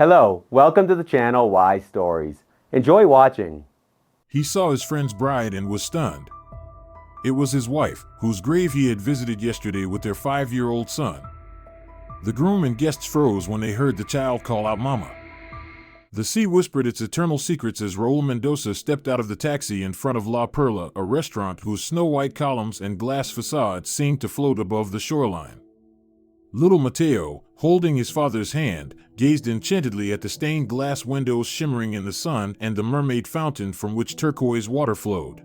Hello, welcome to the channel Why Stories. Enjoy watching. He saw his friend's bride and was stunned. It was his wife, whose grave he had visited yesterday with their 5-year-old son. The groom and guests froze when they heard the child call out Mama. The sea whispered its eternal secrets as Raul Mendoza stepped out of the taxi in front of La Perla, a restaurant whose snow-white columns and glass facades seemed to float above the shoreline. Little Mateo, holding his father's hand, gazed enchantedly at the stained glass windows shimmering in the sun and the mermaid fountain from which turquoise water flowed.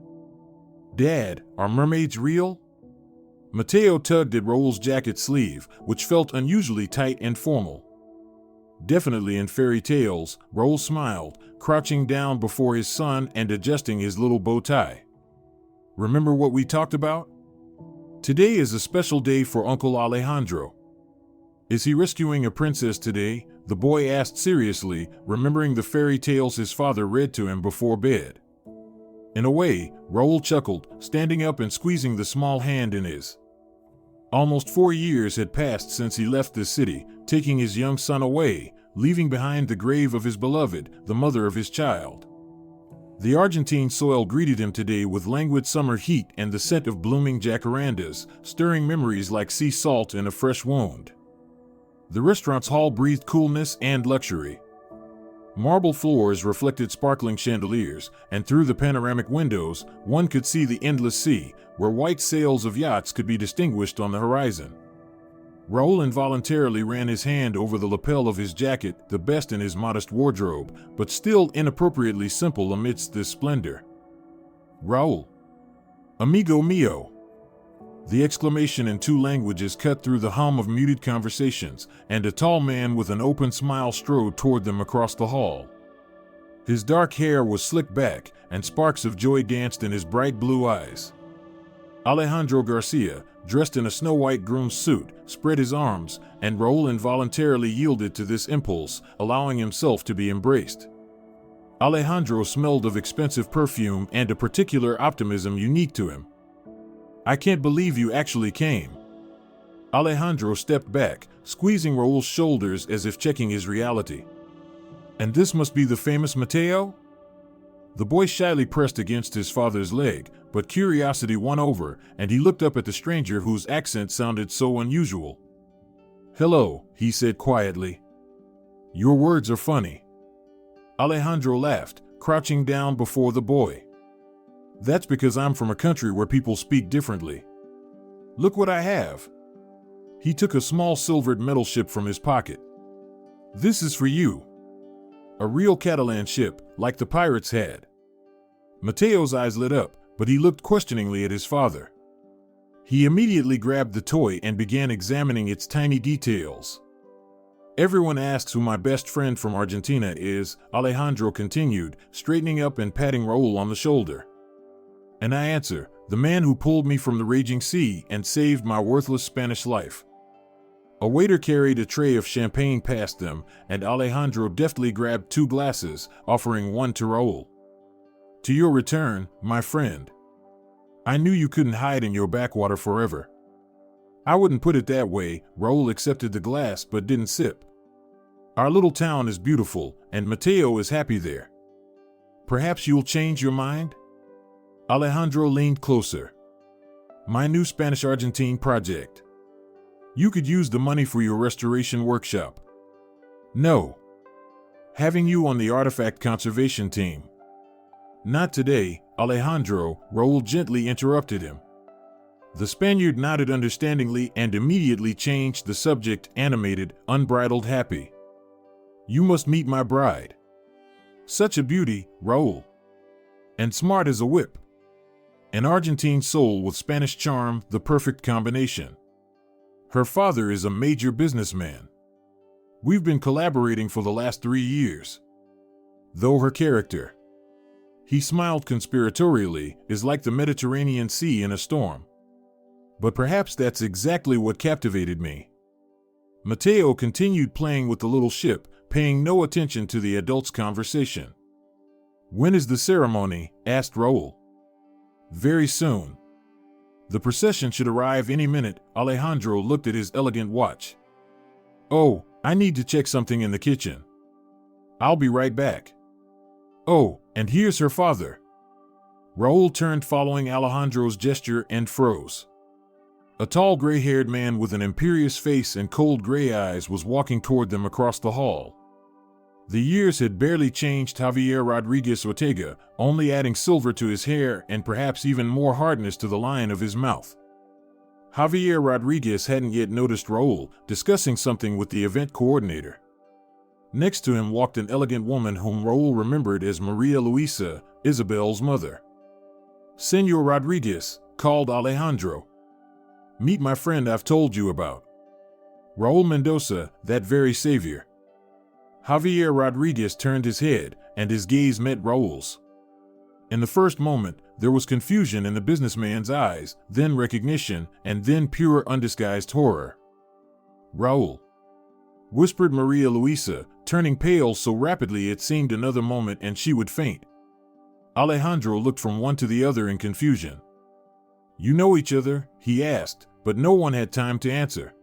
"Dad, are mermaids real?" Mateo tugged at Raul's jacket sleeve, which felt unusually tight and formal. Definitely in fairy tales, Raul smiled, crouching down before his son and adjusting his little bow tie. "Remember what we talked about? Today is a special day for Uncle Alejandro." "Is he rescuing a princess today?" the boy asked seriously, remembering the fairy tales his father read to him before bed. In a way, Raul chuckled, standing up and squeezing the small hand in his. Almost 4 years had passed since he left this city, taking his young son away, leaving behind the grave of his beloved, the mother of his child. The Argentine soil greeted him today with languid summer heat and the scent of blooming jacarandas, stirring memories like sea salt in a fresh wound. The restaurant's hall breathed coolness and luxury. Marble floors reflected sparkling chandeliers, and through the panoramic windows, one could see the endless sea, where white sails of yachts could be distinguished on the horizon. Raul involuntarily ran his hand over the lapel of his jacket, the best in his modest wardrobe, but still inappropriately simple amidst this splendor. "Raul! Amigo mio!" The exclamation in 2 languages cut through the hum of muted conversations, and a tall man with an open smile strode toward them across the hall. His dark hair was slicked back, and sparks of joy danced in his bright blue eyes. Alejandro Garcia, dressed in a snow-white groom's suit, spread his arms, and Raul involuntarily yielded to this impulse, allowing himself to be embraced. Alejandro smelled of expensive perfume and a particular optimism unique to him. "I can't believe you actually came." Alejandro stepped back, squeezing Raul's shoulders as if checking his reality. "And this must be the famous Mateo?" The boy shyly pressed against his father's leg, but curiosity won over, and he looked up at the stranger whose accent sounded so unusual. "Hello," he said quietly. "Your words are funny." Alejandro laughed, crouching down before the boy. "That's because I'm from a country where people speak differently. Look what I have." He took a small silvered metal ship from his pocket. "This is for you." A real Catalan ship, like the pirates had. Mateo's eyes lit up, but he looked questioningly at his father. He immediately grabbed the toy and began examining its tiny details. "Everyone asks who my best friend from Argentina is," Alejandro continued, straightening up and patting Raul on the shoulder. "And I answer, the man who pulled me from the raging sea and saved my worthless Spanish life." A waiter carried a tray of champagne past them, and Alejandro deftly grabbed 2 glasses, offering one to Raul. "To your return, my friend. I knew you couldn't hide in your backwater forever." "I wouldn't put it that way." Raul accepted the glass but didn't sip. "Our little town is beautiful, and Mateo is happy there. Perhaps you'll change your mind?" Alejandro leaned closer. "My new Spanish-Argentine project. You could use the money for your restoration workshop." "No. Having you on the artifact conservation team." "Not today, Alejandro," Raul gently interrupted him. The Spaniard nodded understandingly and immediately changed the subject, animated, unbridled happy. "You must meet my bride. Such a beauty, Raul. And smart as a whip. An Argentine soul with Spanish charm, the perfect combination. Her father is a major businessman. We've been collaborating for the last 3 years. Though her character," he smiled conspiratorially, "is like the Mediterranean Sea in a storm. But perhaps that's exactly what captivated me." Mateo continued playing with the little ship, paying no attention to the adults' conversation. "When is the ceremony?" asked Raul. "Very soon. The procession should arrive any minute." Alejandro looked at his elegant watch. "Oh, I need to check something in the kitchen." I'll be right back. Oh, and here's her father. Raul turned following Alejandro's gesture and froze. A tall gray-haired man with an imperious face and cold gray eyes was walking toward them across the hall. The years had barely changed Javier Rodriguez Ortega, only adding silver to his hair and perhaps even more hardness to the line of his mouth. Javier Rodriguez hadn't yet noticed Raul, discussing something with the event coordinator. Next to him walked an elegant woman whom Raul remembered as Maria Luisa, Isabel's mother. "Señor Rodriguez," called Alejandro. "Meet my friend I've told you about. Raul Mendoza, that very savior." Javier Rodriguez turned his head, and his gaze met Raul's. In the first moment, there was confusion in the businessman's eyes, then recognition, and then pure undisguised horror. "Raul," whispered Maria Luisa, turning pale so rapidly it seemed another moment and she would faint. Alejandro looked from one to the other in confusion. "You know each other?" he asked, but no one had time to answer.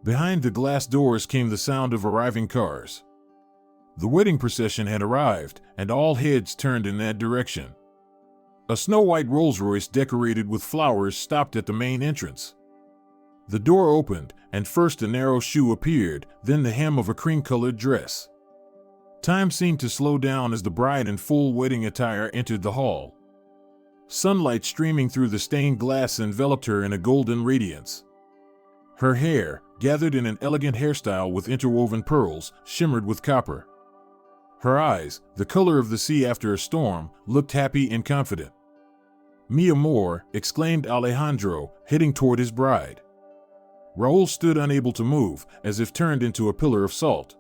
Behind the glass doors came the sound of arriving cars. The wedding procession had arrived, and all heads turned in that direction. A snow-white Rolls-Royce decorated with flowers stopped at the main entrance. The door opened, and first a narrow shoe appeared, then the hem of a cream-colored dress. Time seemed to slow down as the bride in full wedding attire entered the hall. Sunlight streaming through the stained glass enveloped her in a golden radiance. Her hair, gathered in an elegant hairstyle with interwoven pearls, shimmered with copper. Her eyes, the color of the sea after a storm, looked happy and confident. "Mi amor," exclaimed Alejandro, heading toward his bride. Raul stood unable to move, as if turned into a pillar of salt.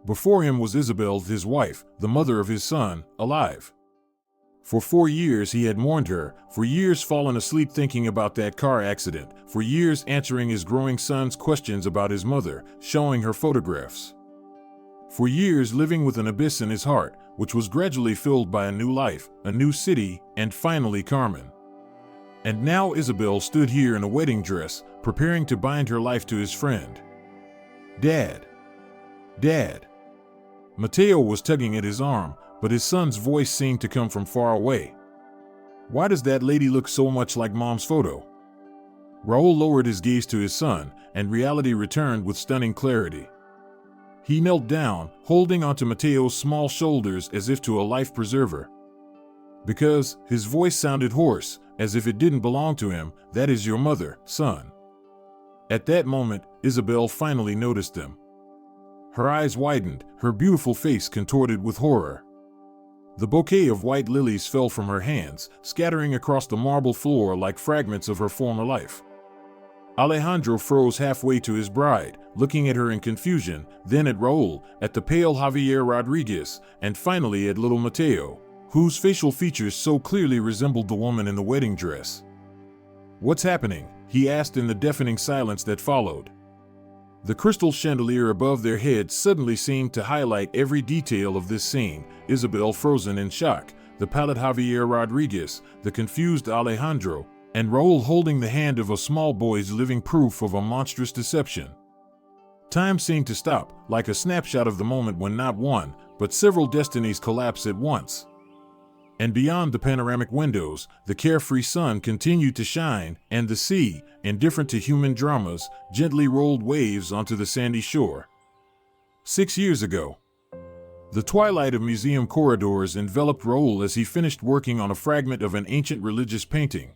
Before him was Isabel, his wife, the mother of his son, alive. For 4 years he had mourned her, for years fallen asleep thinking about that car accident, for years answering his growing son's questions about his mother, showing her photographs. For years living with an abyss in his heart, which was gradually filled by a new life, a new city, and finally Carmen. And now Isabel stood here in a wedding dress, preparing to bind her life to his friend. "Dad! Dad!" Mateo was tugging at his arm, but his son's voice seemed to come from far away. "Why does that lady look so much like Mom's photo?" Raul lowered his gaze to his son, and reality returned with stunning clarity. He knelt down, holding onto Mateo's small shoulders as if to a life preserver. "Because," his voice sounded hoarse, as if it didn't belong to him, "that is your mother, son." At that moment, Isabel finally noticed them. Her eyes widened, her beautiful face contorted with horror. The bouquet of white lilies fell from her hands, scattering across the marble floor like fragments of her former life. Alejandro froze halfway to his bride, looking at her in confusion, then at Raul, at the pale Javier Rodriguez, and finally at little Mateo, whose facial features so clearly resembled the woman in the wedding dress. "What's happening?" he asked in the deafening silence that followed. The crystal chandelier above their heads suddenly seemed to highlight every detail of this scene: Isabel frozen in shock, the pallid Javier Rodriguez, the confused Alejandro, and Raul holding the hand of a small boy's living proof of a monstrous deception. Time seemed to stop, like a snapshot of the moment when not one, but several destinies collapse at once. And beyond the panoramic windows, the carefree sun continued to shine, and the sea, indifferent to human dramas, gently rolled waves onto the sandy shore. 6 years ago. The twilight of museum corridors enveloped Raul as he finished working on a fragment of an ancient religious painting.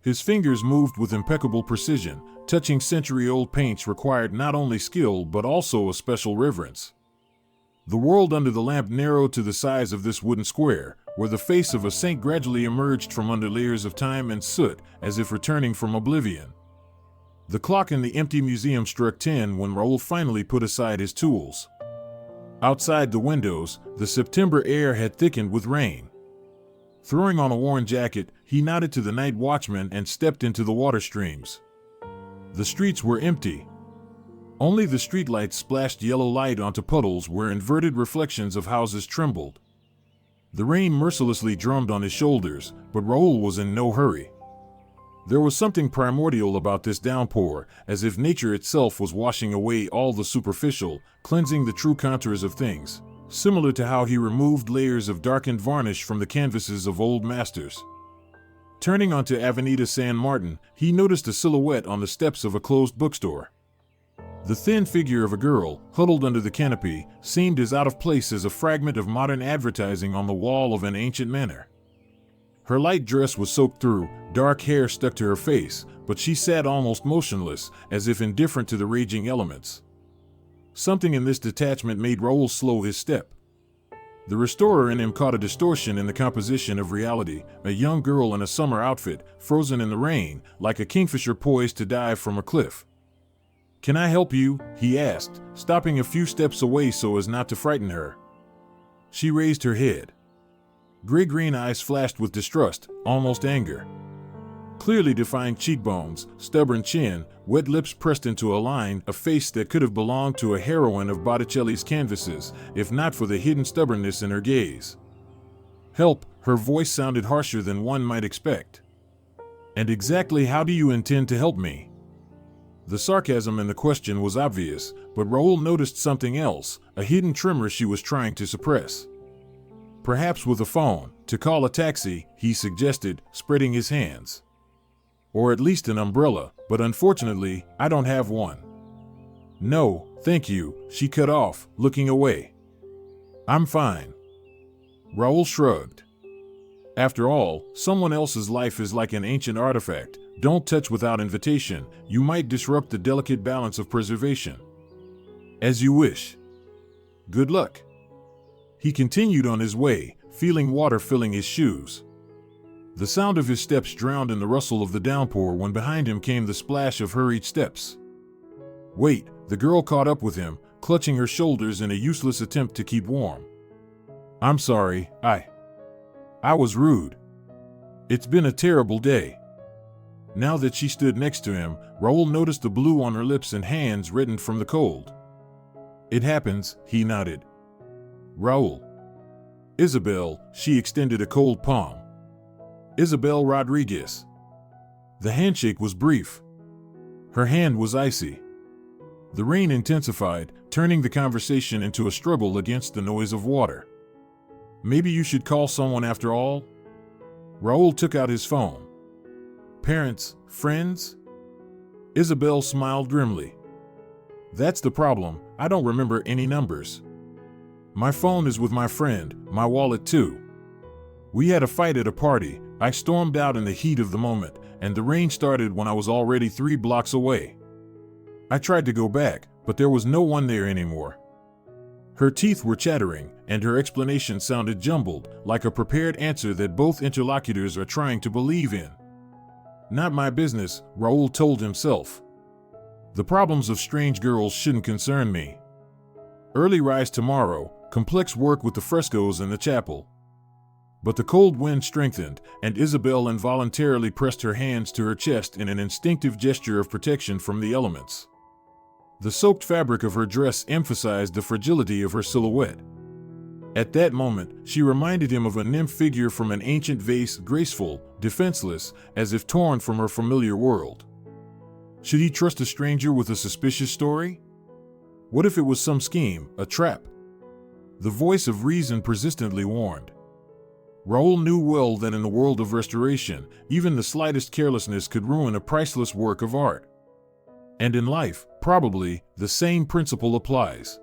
His fingers moved with impeccable precision, touching century-old paints required not only skill but also a special reverence. The world under the lamp narrowed to the size of this wooden square, where the face of a saint gradually emerged from under layers of time and soot, as if returning from oblivion. The clock in the empty museum struck 10 when Raul finally put aside his tools. Outside the windows, the September air had thickened with rain. Throwing on a worn jacket, he nodded to the night watchman and stepped into the water streams. The streets were empty. Only the streetlights splashed yellow light onto puddles where inverted reflections of houses trembled. The rain mercilessly drummed on his shoulders, but Raul was in no hurry. There was something primordial about this downpour, as if nature itself was washing away all the superficial, cleansing the true contours of things, similar to how he removed layers of darkened varnish from the canvases of old masters. Turning onto Avenida San Martin, he noticed a silhouette on the steps of a closed bookstore. The thin figure of a girl, huddled under the canopy, seemed as out of place as a fragment of modern advertising on the wall of an ancient manor. Her light dress was soaked through, dark hair stuck to her face, but she sat almost motionless, as if indifferent to the raging elements. Something in this detachment made Raoul slow his step. The restorer in him caught a distortion in the composition of reality, a young girl in a summer outfit, frozen in the rain, like a kingfisher poised to dive from a cliff. "Can I help you?" he asked, stopping a few steps away so as not to frighten her. She raised her head. Gray-green eyes flashed with distrust, almost anger. Clearly defined cheekbones, stubborn chin, wet lips pressed into a line, a face that could have belonged to a heroine of Botticelli's canvases, if not for the hidden stubbornness in her gaze. "Help," her voice sounded harsher than one might expect. "And exactly how do you intend to help me?" The sarcasm in the question was obvious, but Raoul noticed something else, a hidden tremor she was trying to suppress. "Perhaps with a phone, to call a taxi," he suggested, spreading his hands. "Or at least an umbrella, but unfortunately, I don't have one." "No, thank you," she cut off, looking away. "I'm fine." Raoul shrugged. After all, someone else's life is like an ancient artifact. Don't touch without invitation, you might disrupt the delicate balance of preservation. "As you wish. Good luck." He continued on his way, feeling water filling his shoes. The sound of his steps drowned in the rustle of the downpour when behind him came the splash of hurried steps. "Wait," the girl caught up with him, clutching her shoulders in a useless attempt to keep warm. "I'm sorry, I was rude. It's been a terrible day." Now that she stood next to him, Raoul noticed the blue on her lips and hands reddened from the cold. "It happens," he nodded. "Raoul." "Isabel," she extended a cold palm. "Isabel Rodriguez." The handshake was brief. Her hand was icy. The rain intensified, turning the conversation into a struggle against the noise of water. "Maybe you should call someone after all?" Raoul took out his phone. "Parents, friends?" Isabel smiled grimly. "That's the problem, I don't remember any numbers. My phone is with my friend, my wallet too. We had a fight at a party, I stormed out in the heat of the moment, and the rain started when I was already 3 blocks away. I tried to go back, but there was no one there anymore." Her teeth were chattering, and her explanation sounded jumbled, like a prepared answer that both interlocutors are trying to believe in. "Not my business," Raoul told himself. "The problems of strange girls shouldn't concern me. Early rise tomorrow, complex work with the frescoes in the chapel." But the cold wind strengthened, and Isabel involuntarily pressed her hands to her chest in an instinctive gesture of protection from the elements. The soaked fabric of her dress emphasized the fragility of her silhouette. At that moment, she reminded him of a nymph figure from an ancient vase, graceful, defenseless, as if torn from her familiar world. Should he trust a stranger with a suspicious story? What if it was some scheme, a trap? The voice of reason persistently warned. Raoul knew well that in the world of restoration, even the slightest carelessness could ruin a priceless work of art. And in life, probably, the same principle applies.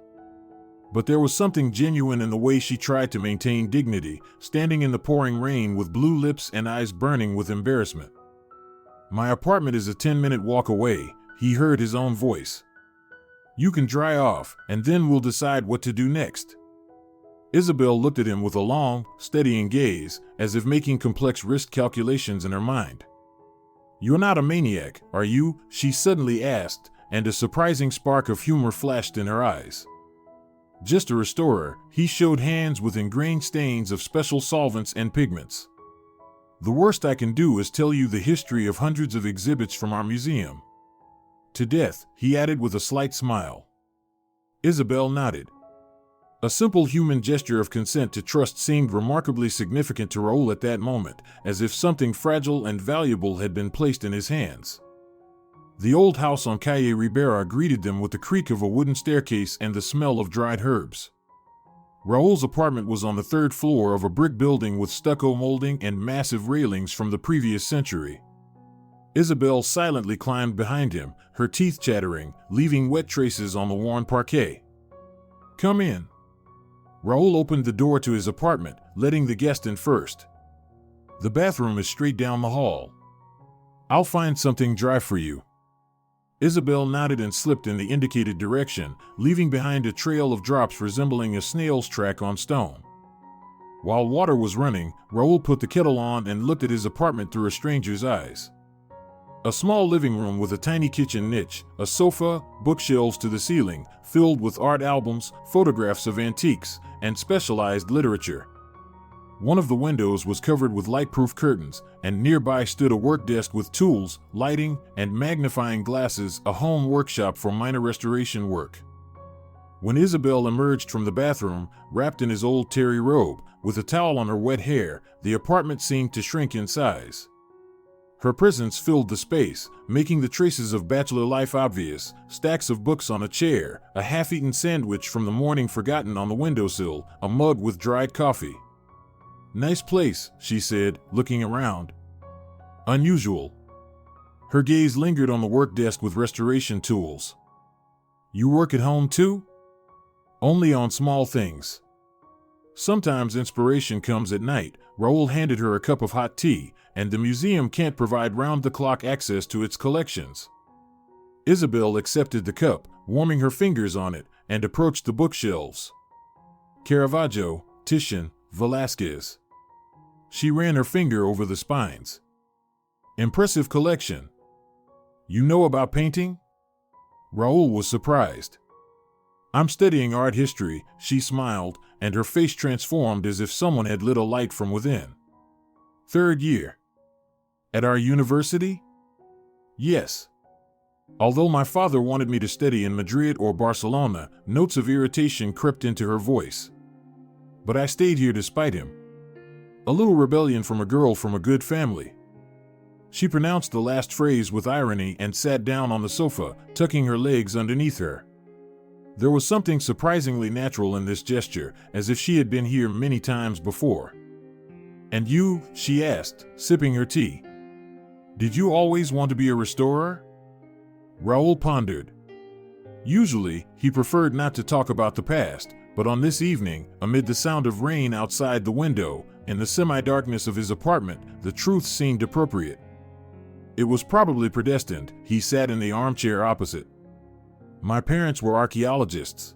But there was something genuine in the way she tried to maintain dignity, standing in the pouring rain with blue lips and eyes burning with embarrassment. "My apartment is a 10-minute walk away," he heard his own voice. "You can dry off, and then we'll decide what to do next." Isabel looked at him with a long, steadying gaze, as if making complex risk calculations in her mind. "You're not a maniac, are you?" she suddenly asked, and a surprising spark of humor flashed in her eyes. "Just a restorer," he showed hands with ingrained stains of special solvents and pigments. "The worst I can do is tell you the history of hundreds of exhibits from our museum." "To death," he added with a slight smile. Isabel nodded. A simple human gesture of consent to trust seemed remarkably significant to Raul at that moment, as if something fragile and valuable had been placed in his hands. The old house on Calle Ribera greeted them with the creak of a wooden staircase and the smell of dried herbs. Raul's apartment was on the third floor of a brick building with stucco molding and massive railings from the previous century. Isabel silently climbed behind him, her teeth chattering, leaving wet traces on the worn parquet. "Come in." Raul opened the door to his apartment, letting the guest in first. "The bathroom is straight down the hall. I'll find something dry for you." Isabel nodded and slipped in the indicated direction, leaving behind a trail of drops resembling a snail's track on stone. While water was running, Raul put the kettle on and looked at his apartment through a stranger's eyes. A small living room with a tiny kitchen niche, a sofa, bookshelves to the ceiling, filled with art albums, photographs of antiques, and specialized literature. One of the windows was covered with light-proof curtains, and nearby stood a work desk with tools, lighting, and magnifying glasses, a home workshop for minor restoration work. When Isabel emerged from the bathroom, wrapped in his old terry robe, with a towel on her wet hair, the apartment seemed to shrink in size. Her presence filled the space, making the traces of bachelor life obvious: stacks of books on a chair, a half-eaten sandwich from the morning forgotten on the windowsill, a mug with dried coffee. "Nice place," she said, looking around. "Unusual." Her gaze lingered on the work desk with restoration tools. "You work at home too?" "Only on small things. Sometimes inspiration comes at night." Raul handed her a cup of hot tea, "and the museum can't provide round-the-clock access to its collections." Isabel accepted the cup, warming her fingers on it, and approached the bookshelves. Caravaggio, Titian, Velázquez. She ran her finger over the spines. "Impressive collection. You know about painting?" Raul was surprised. "I'm studying art history," she smiled, and her face transformed as if someone had lit a light from within. "Third year. At our university?" "Yes." Although my father wanted me to study in Madrid or Barcelona, notes of irritation crept into her voice. "But I stayed here despite him. A little rebellion from a girl from a good family." She pronounced the last phrase with irony and sat down on the sofa, tucking her legs underneath her. There was something surprisingly natural in this gesture, as if she had been here many times before. "And you?" she asked, sipping her tea. "Did you always want to be a restorer?" Raul pondered. Usually, he preferred not to talk about the past, but on this evening, amid the sound of rain outside the window, in the semi-darkness of his apartment, the truth seemed appropriate. It was probably predestined. He sat in the armchair opposite. "My parents were archaeologists.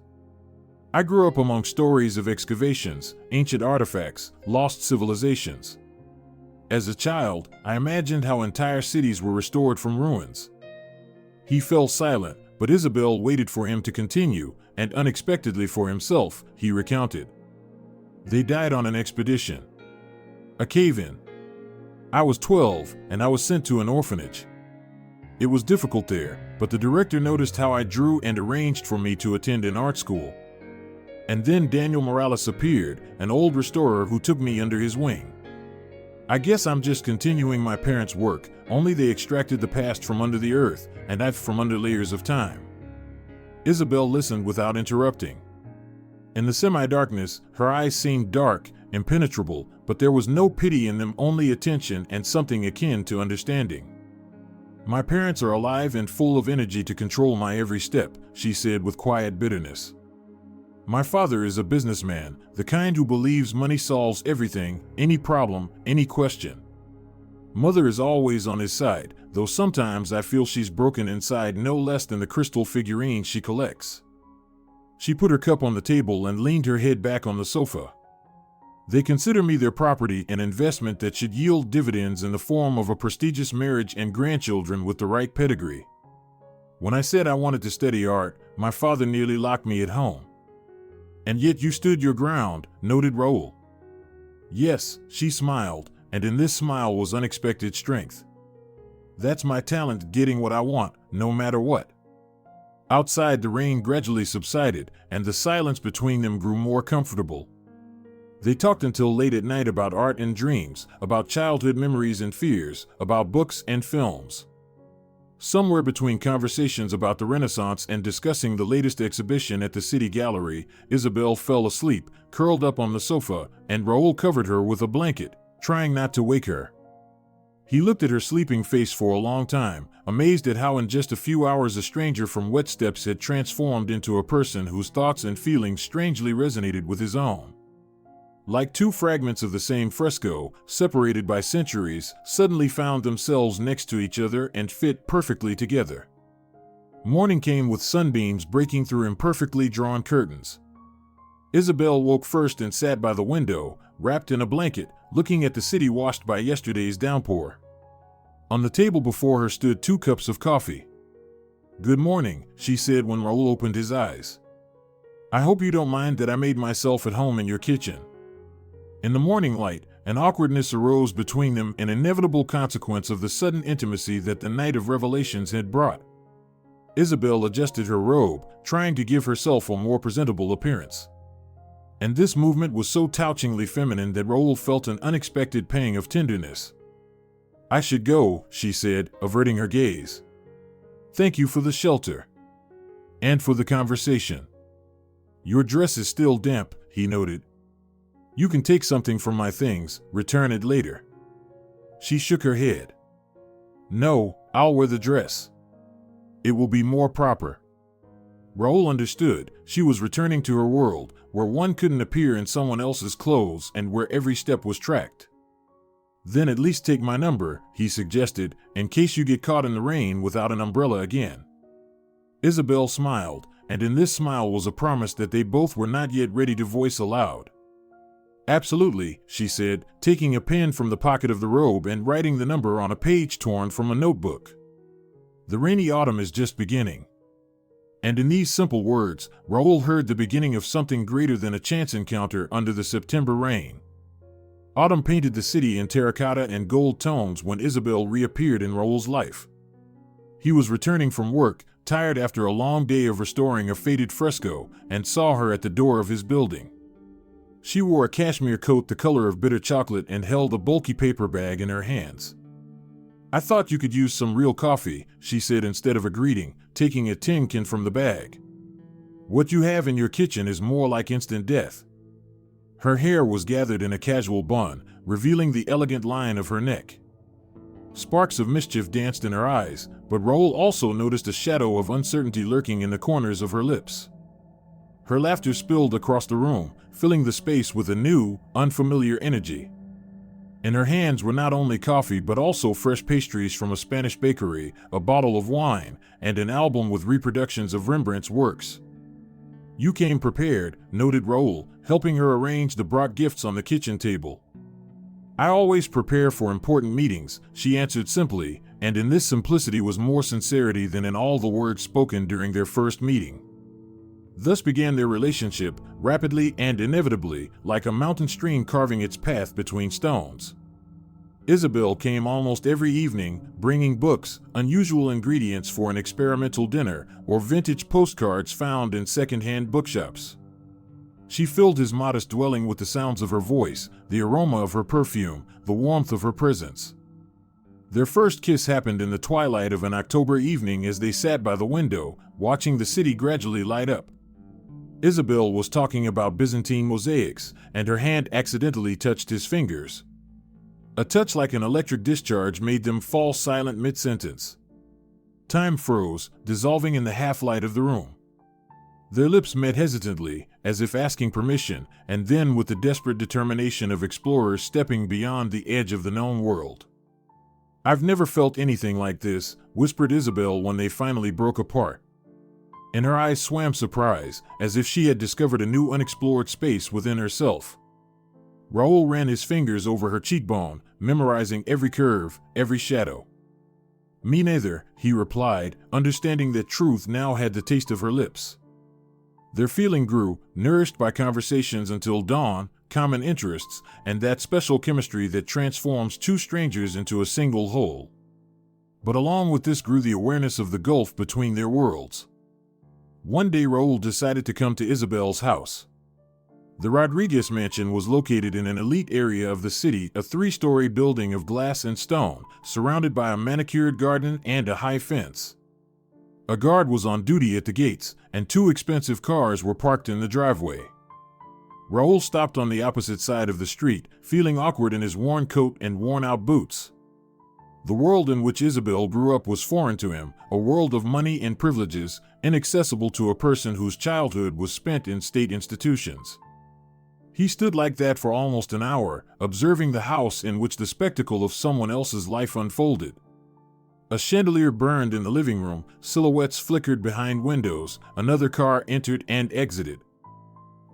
I grew up among stories of excavations, ancient artifacts, lost civilizations. As a child, I imagined how entire cities were restored from ruins." He fell silent, but Isabel waited for him to continue, and unexpectedly for himself, he recounted. "They died on an expedition. A cave-in. I was 12, and I was sent to an orphanage. It was difficult there, but the director noticed how I drew and arranged for me to attend an art school. And then Daniel Morales appeared, an old restorer who took me under his wing. I guess I'm just continuing my parents' work, only they extracted the past from under the earth, and I've from under layers of time." Isabel listened without interrupting. In the semi-darkness, her eyes seemed dark, impenetrable, but there was no pity in them, only attention and something akin to understanding. "My parents are alive and full of energy to control my every step," she said with quiet bitterness. "My father is a businessman, the kind who believes money solves everything, any problem, any question. Mother is always on his side, though sometimes I feel she's broken inside no less than the crystal figurines she collects." She put her cup on the table and leaned her head back on the sofa. "They consider me their property, an investment that should yield dividends in the form of a prestigious marriage and grandchildren with the right pedigree. When I said I wanted to study art, my father nearly locked me at home." "And yet you stood your ground," noted Raul. "Yes," she smiled, and in this smile was unexpected strength. "That's my talent, getting what I want, no matter what." Outside, the rain gradually subsided, and the silence between them grew more comfortable. They talked until late at night about art and dreams, about childhood memories and fears, about books and films. Somewhere between conversations about the Renaissance and discussing the latest exhibition at the City Gallery, Isabel fell asleep, curled up on the sofa, and Raoul covered her with a blanket, trying not to wake her. He looked at her sleeping face for a long time, amazed at how in just a few hours a stranger from Wet Steps had transformed into a person whose thoughts and feelings strangely resonated with his own. Like two fragments of the same fresco, separated by centuries, suddenly found themselves next to each other and fit perfectly together. Morning came with sunbeams breaking through imperfectly drawn curtains. Isabel woke first and sat by the window, wrapped in a blanket, looking at the city washed by yesterday's downpour. On the table before her stood 2 cups of coffee. "Good morning," she said when Raoul opened his eyes. "I hope you don't mind that I made myself at home in your kitchen." In the morning light, an awkwardness arose between them, an inevitable consequence of the sudden intimacy that the night of revelations had brought. Isabel adjusted her robe, trying to give herself a more presentable appearance. And this movement was so touchingly feminine that Raoul felt an unexpected pang of tenderness. "I should go," she said, averting her gaze. "Thank you for the shelter. And for the conversation. Your dress is still damp," he noted. "You can take something from my things, return it later." She shook her head. "No, I'll wear the dress. It will be more proper." Raoul understood. She was returning to her world, where one couldn't appear in someone else's clothes and where every step was tracked. "Then at least take my number," he suggested, "in case you get caught in the rain without an umbrella again." Isabel smiled, and in this smile was a promise that they both were not yet ready to voice aloud. "Absolutely," she said, taking a pen from the pocket of the robe and writing the number on a page torn from a notebook. "The rainy autumn is just beginning." And in these simple words, Raoul heard the beginning of something greater than a chance encounter under the September rain. Autumn painted the city in terracotta and gold tones when Isabel reappeared in Raoul's life. He was returning from work, tired after a long day of restoring a faded fresco, and saw her at the door of his building. She wore a cashmere coat the color of bitter chocolate and held a bulky paper bag in her hands. "I thought you could use some real coffee," she said instead of a greeting, taking a tin can from the bag. "What you have in your kitchen is more like instant death." Her hair was gathered in a casual bun, revealing the elegant line of her neck. Sparks of mischief danced in her eyes, but Raoul also noticed a shadow of uncertainty lurking in the corners of her lips. Her laughter spilled across the room, filling the space with a new, unfamiliar energy. In her hands were not only coffee but also fresh pastries from a Spanish bakery, a bottle of wine, and an album with reproductions of Rembrandt's works. "You came prepared," noted Raoul, helping her arrange the brought gifts on the kitchen table. "I always prepare for important meetings," she answered simply, and in this simplicity was more sincerity than in all the words spoken during their first meeting. Thus began their relationship, rapidly and inevitably, like a mountain stream carving its path between stones. Isabel came almost every evening, bringing books, unusual ingredients for an experimental dinner, or vintage postcards found in second-hand bookshops. She filled his modest dwelling with the sounds of her voice, the aroma of her perfume, the warmth of her presence. Their first kiss happened in the twilight of an October evening as they sat by the window, watching the city gradually light up. Isabel was talking about Byzantine mosaics, and her hand accidentally touched his fingers. A touch like an electric discharge made them fall silent mid-sentence. Time froze, dissolving in the half-light of the room. Their lips met hesitantly, as if asking permission, and then with the desperate determination of explorers stepping beyond the edge of the known world. "I've never felt anything like this," whispered Isabel when they finally broke apart. In her eyes swam surprise, as if she had discovered a new unexplored space within herself. Raoul ran his fingers over her cheekbone, memorizing every curve, every shadow. "Me neither," he replied, understanding that truth now had the taste of her lips. Their feeling grew, nourished by conversations until dawn, common interests, and that special chemistry that transforms two strangers into a single whole. But along with this grew the awareness of the gulf between their worlds. One day Raul decided to come to Isabel's house. The Rodriguez mansion was located in an elite area of the city, a 3-story building of glass and stone, surrounded by a manicured garden and a high fence. A guard was on duty at the gates, and 2 expensive cars were parked in the driveway. Raul stopped on the opposite side of the street, feeling awkward in his worn coat and worn-out boots. The world in which Isabel grew up was foreign to him, a world of money and privileges, inaccessible to a person whose childhood was spent in state institutions. He stood like that for almost an hour, observing the house in which the spectacle of someone else's life unfolded. A chandelier burned in the living room, silhouettes flickered behind windows, another car entered and exited.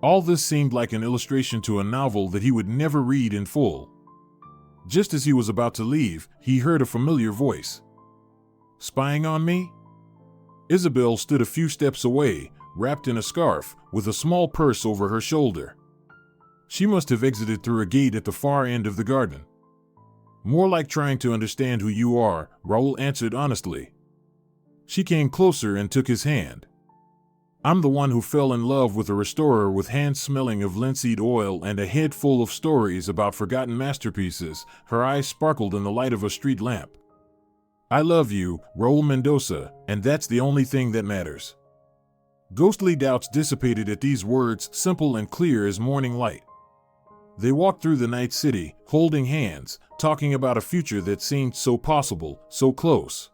All this seemed like an illustration to a novel that he would never read in full. Just as he was about to leave, he heard a familiar voice. "Spying on me?" Isabel stood a few steps away, wrapped in a scarf, with a small purse over her shoulder. She must have exited through a gate at the far end of the garden. "More like trying to understand who you are," Raul answered honestly. She came closer and took his hand. "I'm the one who fell in love with a restorer with hands smelling of linseed oil and a head full of stories about forgotten masterpieces." Her eyes sparkled in the light of a street lamp. "I love you, Raul Mendoza, and that's the only thing that matters." Ghostly doubts dissipated at these words, simple and clear as morning light. They walked through the night city, holding hands, talking about a future that seemed so possible, so close.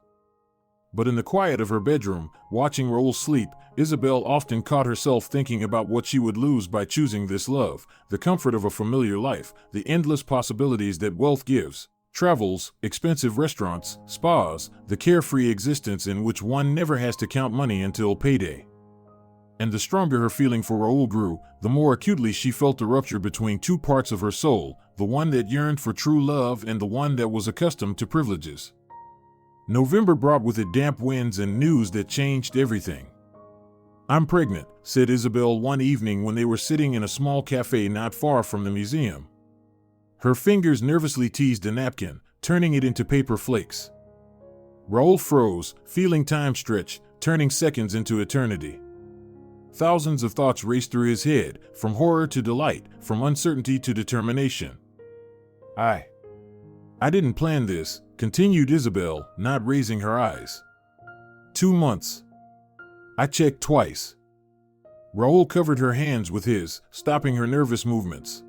But in the quiet of her bedroom, watching Raul sleep, Isabel often caught herself thinking about what she would lose by choosing this love, the comfort of a familiar life, the endless possibilities that wealth gives, travels, expensive restaurants, spas, the carefree existence in which one never has to count money until payday. And the stronger her feeling for Raul grew, the more acutely she felt the rupture between 2 parts of her soul, the one that yearned for true love and the one that was accustomed to privileges. November brought with it damp winds and news that changed everything. "I'm pregnant," said Isabel one evening when they were sitting in a small cafe not far from the museum. Her fingers nervously teased a napkin, turning it into paper flakes. Raul froze, feeling time stretch, turning seconds into eternity. Thousands of thoughts raced through his head, from horror to delight, from uncertainty to determination. I didn't plan this," continued Isabel, not raising her eyes. 2 months. I checked twice." Raul covered her hands with his, stopping her nervous movements.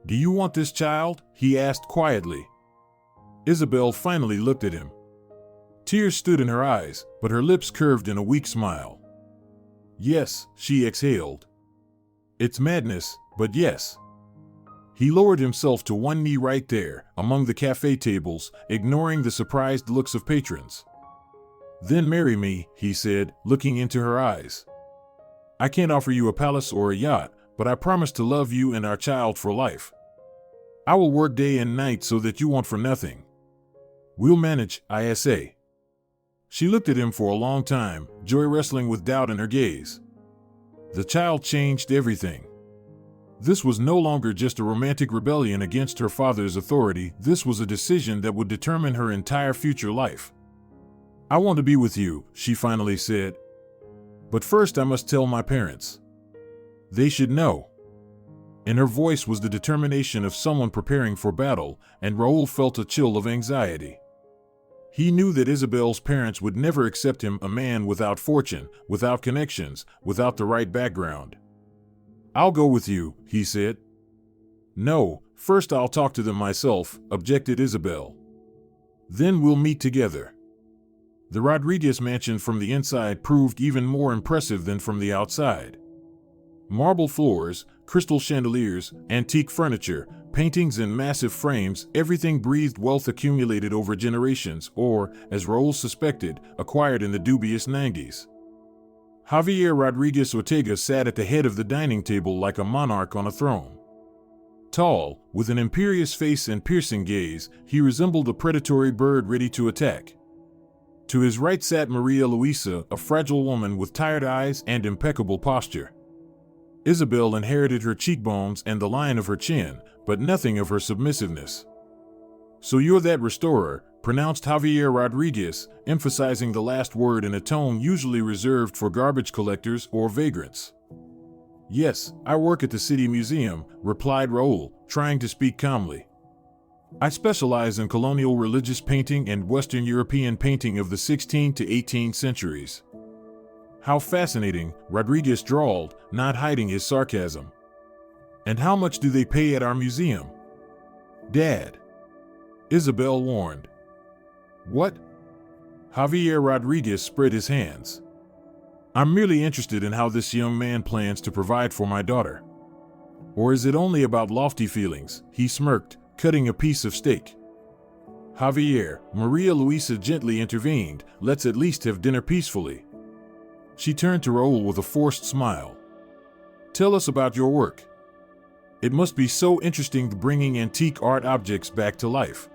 "Do you want this child?" he asked quietly. Isabel finally looked at him. Tears stood in her eyes, but her lips curved in a weak smile. "Yes," she exhaled. "It's madness, but yes." He lowered himself to one knee right there, among the cafe tables, ignoring the surprised looks of patrons. "Then marry me," he said, looking into her eyes. "I can't offer you a palace or a yacht, but I promise to love you and our child for life. I will work day and night so that you want for nothing. We'll manage, ISA." She looked at him for a long time, joy wrestling with doubt in her gaze. The child changed everything. This was no longer just a romantic rebellion against her father's authority, this was a decision that would determine her entire future life. "I want to be with you," she finally said. "But first I must tell my parents. They should know." In her voice was the determination of someone preparing for battle, and Raul felt a chill of anxiety. He knew that Isabel's parents would never accept him, a man without fortune, without connections, without the right background. "I'll go with you," he said. "No, first I'll talk to them myself," objected Isabel. "Then we'll meet together." The Rodriguez mansion from the inside proved even more impressive than from the outside. Marble floors, crystal chandeliers, antique furniture, paintings in massive frames, everything breathed wealth accumulated over generations, or, as Raul suspected, acquired in the dubious 90s. Javier Rodriguez Ortega sat at the head of the dining table like a monarch on a throne. Tall, with an imperious face and piercing gaze, he resembled a predatory bird ready to attack. To his right sat Maria Luisa, a fragile woman with tired eyes and impeccable posture. Isabel inherited her cheekbones and the line of her chin, but nothing of her submissiveness. "So you're that restorer," pronounced Javier Rodriguez, emphasizing the last word in a tone usually reserved for garbage collectors or vagrants. Yes, I work at the City Museum, replied Raul, trying to speak calmly. I specialize in colonial religious painting and Western European painting of the 16th to 18th centuries. How fascinating, Rodriguez drawled, not hiding his sarcasm. And how much do they pay at our museum? Dad. Isabel warned. What? Javier Rodriguez spread his hands. I'm merely interested in how this young man plans to provide for my daughter. Or is it only about lofty feelings? He smirked, cutting a piece of steak. Javier, Maria Luisa gently intervened, let's at least have dinner peacefully. She turned to Raul with a forced smile. Tell us about your work. It must be so interesting bringing antique art objects back to life.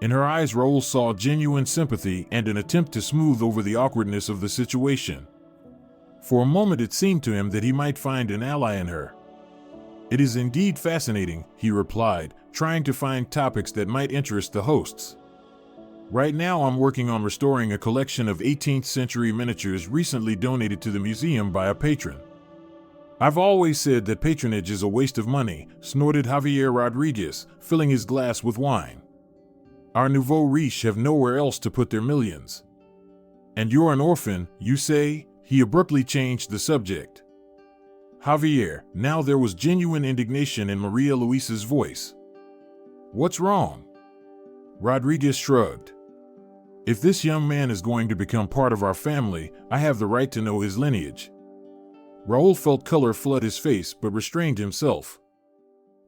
In her eyes, Raul saw genuine sympathy and an attempt to smooth over the awkwardness of the situation. For a moment it seemed to him that he might find an ally in her. It is indeed fascinating, he replied, trying to find topics that might interest the hosts. Right now I'm working on restoring a collection of 18th century miniatures recently donated to the museum by a patron. I've always said that patronage is a waste of money, snorted Javier Rodriguez, filling his glass with wine. Our nouveau riche have nowhere else to put their millions. And you're an orphan, you say? He abruptly changed the subject. Javier, now there was genuine indignation in Maria Luisa's voice. What's wrong? Rodriguez shrugged. If this young man is going to become part of our family, I have the right to know his lineage. Raul felt color flood his face but restrained himself.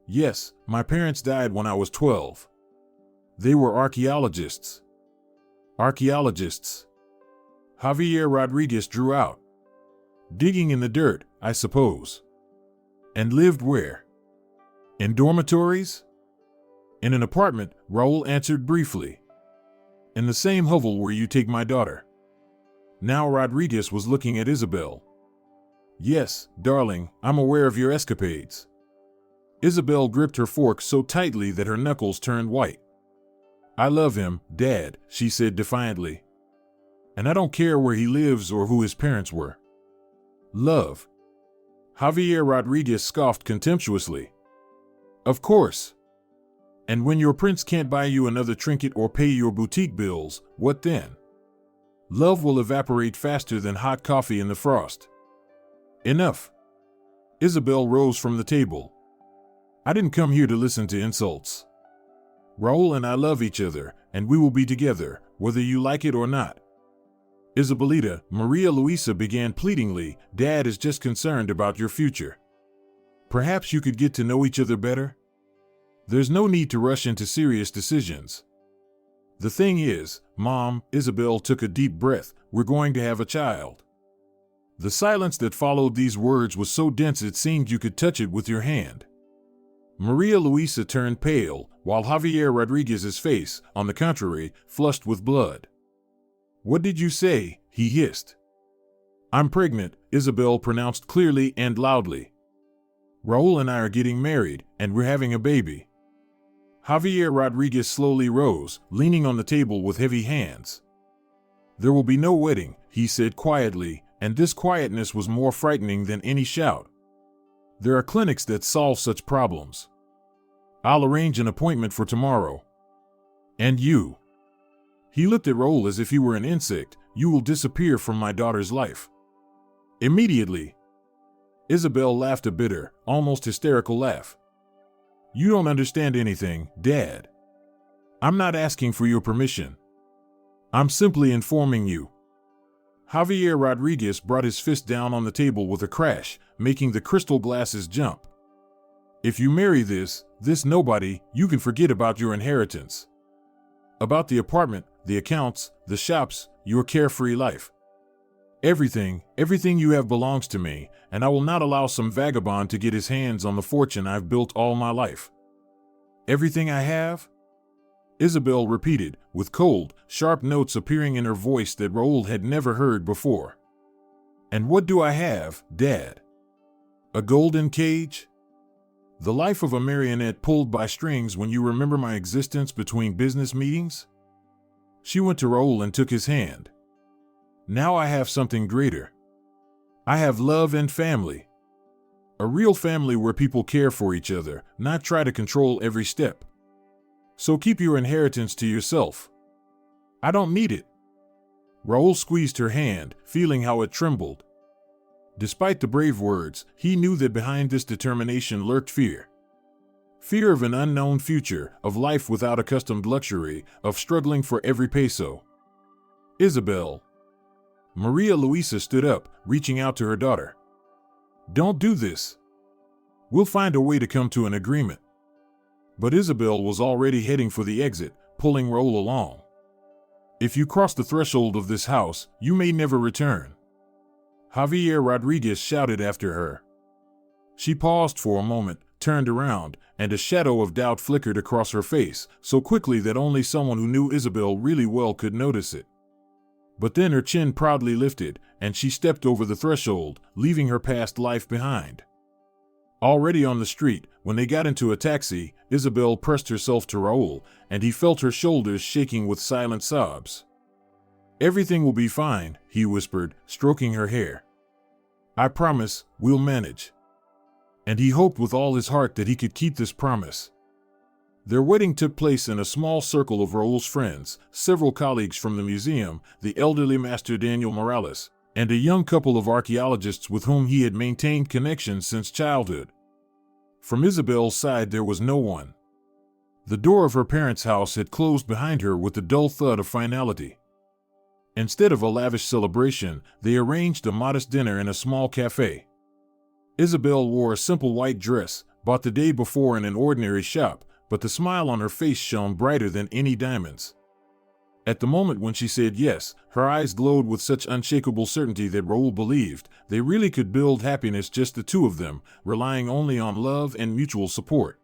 Yes, my parents died when I was 12. They were archaeologists. Archaeologists. Javier Rodriguez drew out. Digging in the dirt, I suppose. And lived where? In dormitories? In an apartment, Raul answered briefly. In the same hovel where you take my daughter. Now Rodriguez was looking at Isabel. Yes, darling, I'm aware of your escapades. Isabel gripped her fork so tightly that her knuckles turned white. I love him, Dad, she said defiantly. And I don't care where he lives or who his parents were. Love. Javier Rodriguez scoffed contemptuously. Of course. And when your prince can't buy you another trinket or pay your boutique bills, what then? Love will evaporate faster than hot coffee in the frost. Enough. Isabel rose from the table. I didn't come here to listen to insults. Raul and I love each other, and we will be together, whether you like it or not. Isabelita, Maria Luisa began pleadingly, Dad is just concerned about your future. Perhaps you could get to know each other better? There's no need to rush into serious decisions. The thing is, Mom, Isabel took a deep breath, we're going to have a child. The silence that followed these words was so dense it seemed you could touch it with your hand. Maria Luisa turned pale, while Javier Rodriguez's face, on the contrary, flushed with blood. What did you say? He hissed. I'm pregnant, Isabel pronounced clearly and loudly. Raul and I are getting married, and we're having a baby. Javier Rodriguez slowly rose, leaning on the table with heavy hands. There will be no wedding, he said quietly, and this quietness was more frightening than any shout. There are clinics that solve such problems. I'll arrange an appointment for tomorrow. And you? He looked at Raul as if he were an insect. You will disappear from my daughter's life. Immediately. Isabel laughed a bitter, almost hysterical laugh. You don't understand anything, Dad. I'm not asking for your permission. I'm simply informing you. Javier Rodriguez brought his fist down on the table with a crash, making the crystal glasses jump. If you marry this nobody, you can forget about your inheritance. About the apartment, the accounts, the shops, your carefree life. Everything you have belongs to me, and I will not allow some vagabond to get his hands on the fortune I've built all my life. Everything I have? Isabel repeated, with cold, sharp notes appearing in her voice that Raul had never heard before. And what do I have, Dad? A golden cage? The life of a marionette pulled by strings when you remember my existence between business meetings? She went to Raul and took his hand. Now I have something greater. I have love and family. A real family where people care for each other, not try to control every step. So keep your inheritance to yourself. I don't need it. Raul squeezed her hand, feeling how it trembled. Despite the brave words, he knew that behind this determination lurked fear. Fear of an unknown future, of life without accustomed luxury, of struggling for every peso. Isabel. Maria Luisa stood up, reaching out to her daughter. Don't do this. We'll find a way to come to an agreement. But Isabel was already heading for the exit, pulling Raul along. If you cross the threshold of this house, you may never return. Javier Rodriguez shouted after her. She paused for a moment, turned around, and a shadow of doubt flickered across her face, so quickly that only someone who knew Isabel really well could notice it. But then her chin proudly lifted, and she stepped over the threshold, leaving her past life behind. Already on the street, when they got into a taxi, Isabel pressed herself to Raul, and he felt her shoulders shaking with silent sobs. Everything will be fine, he whispered, stroking her hair. I promise, we'll manage. And he hoped with all his heart that he could keep this promise. Their wedding took place in a small circle of Raul's friends, several colleagues from the museum, the elderly Master Daniel Morales, and a young couple of archaeologists with whom he had maintained connections since childhood. From Isabel's side there was no one. The door of her parents' house had closed behind her with the dull thud of finality. Instead of a lavish celebration, they arranged a modest dinner in a small cafe. Isabel wore a simple white dress, bought the day before in an ordinary shop, but the smile on her face shone brighter than any diamonds. At the moment when she said yes, her eyes glowed with such unshakable certainty that Raul believed they really could build happiness, just the two of them, relying only on love and mutual support.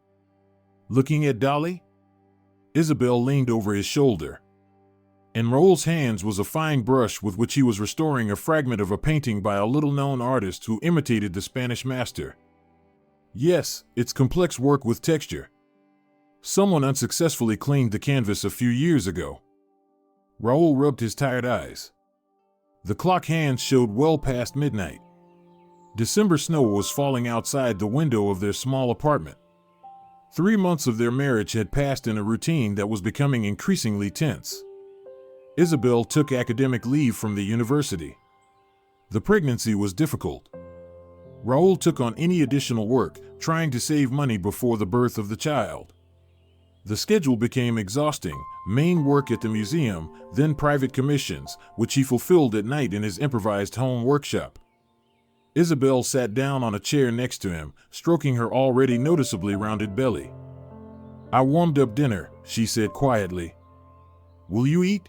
Looking at Dolly? Isabel leaned over his shoulder. In Raul's hands was a fine brush with which he was restoring a fragment of a painting by a little-known artist who imitated the Spanish master. Yes, it's complex work with texture. Someone unsuccessfully cleaned the canvas a few years ago. Raul rubbed his tired eyes. The clock hands showed well past midnight. December snow was falling outside the window of their small apartment. 3 months of their marriage had passed in a routine that was becoming increasingly tense. Isabel took academic leave from the university. The pregnancy was difficult. Raul took on any additional work, trying to save money before the birth of the child. The schedule became exhausting, main work at the museum, then private commissions, which he fulfilled at night in his improvised home workshop. Isabel sat down on a chair next to him, stroking her already noticeably rounded belly. I warmed up dinner, she said quietly. Will you eat?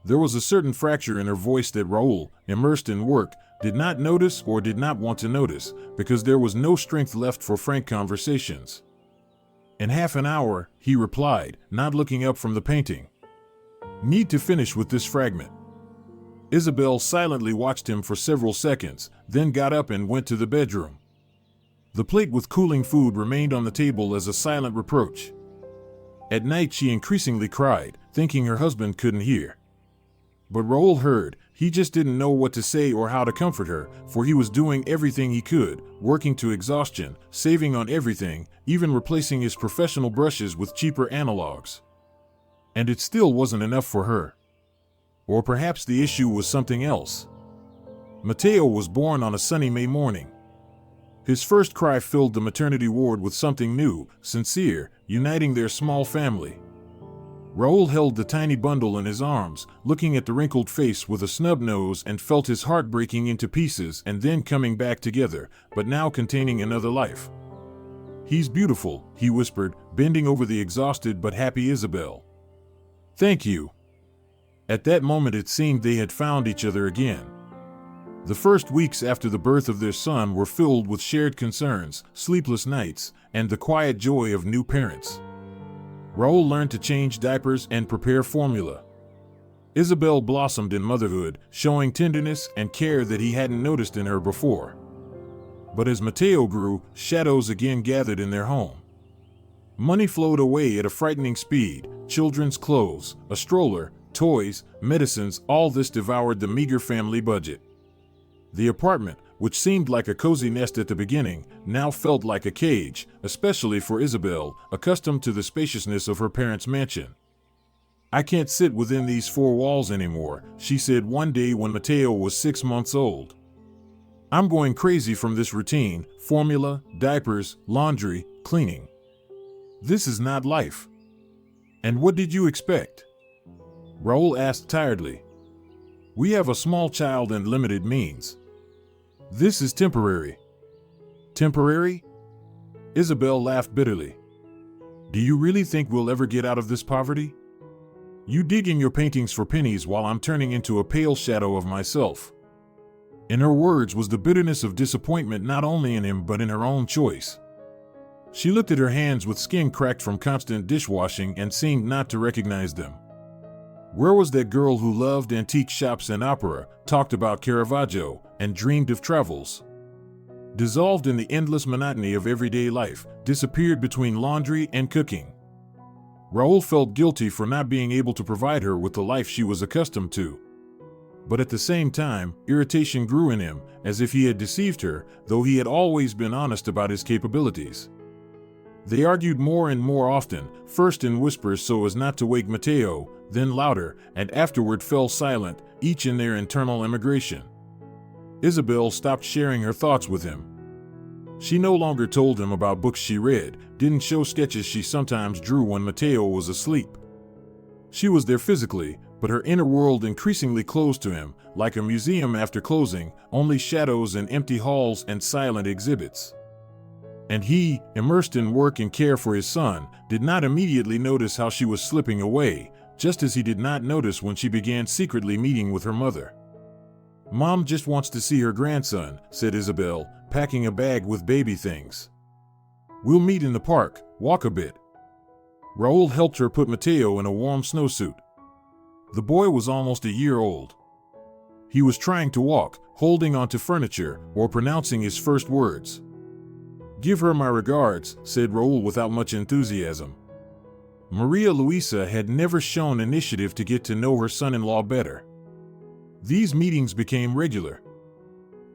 There was a certain fracture in her voice that Raul, immersed in work, did not notice or did not want to notice, because there was no strength left for frank conversations. In half an hour, he replied, not looking up from the painting. Need to finish with this fragment. Isabel silently watched him for several seconds, then got up and went to the bedroom. The plate with cooling food remained on the table as a silent reproach. At night she increasingly cried, thinking her husband couldn't hear. But Raul heard. He just didn't know what to say or how to comfort her, for he was doing everything he could, working to exhaustion, saving on everything, even replacing his professional brushes with cheaper analogs. And it still wasn't enough for her. Or perhaps the issue was something else. Mateo was born on a sunny May morning. His first cry filled the maternity ward with something new, sincere, uniting their small family. Raul held the tiny bundle in his arms, looking at the wrinkled face with a snub nose, and felt his heart breaking into pieces and then coming back together, but now containing another life. He's beautiful, he whispered, bending over the exhausted but happy Isabel. Thank you. At that moment it seemed they had found each other again. The first weeks after the birth of their son were filled with shared concerns, sleepless nights, and the quiet joy of new parents. Raul learned to change diapers and prepare formula. Isabel blossomed in motherhood, showing tenderness and care that he hadn't noticed in her before. But as Mateo grew, shadows again gathered in their home. Money flowed away at a frightening speed: children's clothes, a stroller, toys, medicines, all this devoured the meager family budget. The apartment, which seemed like a cozy nest at the beginning, now felt like a cage, especially for Isabel, accustomed to the spaciousness of her parents' mansion. "I can't sit within these four walls anymore," she said one day when Mateo was 6 months old. "I'm going crazy from this routine, formula, diapers, laundry, cleaning. This is not life." "And what did you expect?" Raul asked tiredly. "We have a small child and limited means. This is temporary." "Temporary?" Isabel laughed bitterly. "Do you really think we'll ever get out of this poverty? You dig in your paintings for pennies while I'm turning into a pale shadow of myself." In her words was the bitterness of disappointment not only in him but in her own choice. She looked at her hands with skin cracked from constant dishwashing and seemed not to recognize them. Where was that girl who loved antique shops and opera, talked about Caravaggio, and dreamed of travels? Dissolved in the endless monotony of everyday life, disappeared between laundry and cooking. Raul felt guilty for not being able to provide her with the life she was accustomed to. But at the same time, irritation grew in him, as if he had deceived her, though he had always been honest about his capabilities. They argued more and more often, first in whispers so as not to wake Mateo, then louder, and afterward fell silent, each in their internal emigration. Isabel stopped sharing her thoughts with him. She no longer told him about books she read, didn't show sketches she sometimes drew when Mateo was asleep. She was there physically, but her inner world increasingly closed to him, like a museum after closing, only shadows and empty halls and silent exhibits. And he, immersed in work and care for his son, did not immediately notice how she was slipping away, just as he did not notice when she began secretly meeting with her mother. "Mom just wants to see her grandson," said Isabel, packing a bag with baby things. "We'll meet in the park, walk a bit." Raul helped her put Mateo in a warm snowsuit. The boy was almost a year old. He was trying to walk, holding onto furniture, or pronouncing his first words. "Give her my regards," said Raul without much enthusiasm. Maria Luisa had never shown initiative to get to know her son-in-law better. These meetings became regular.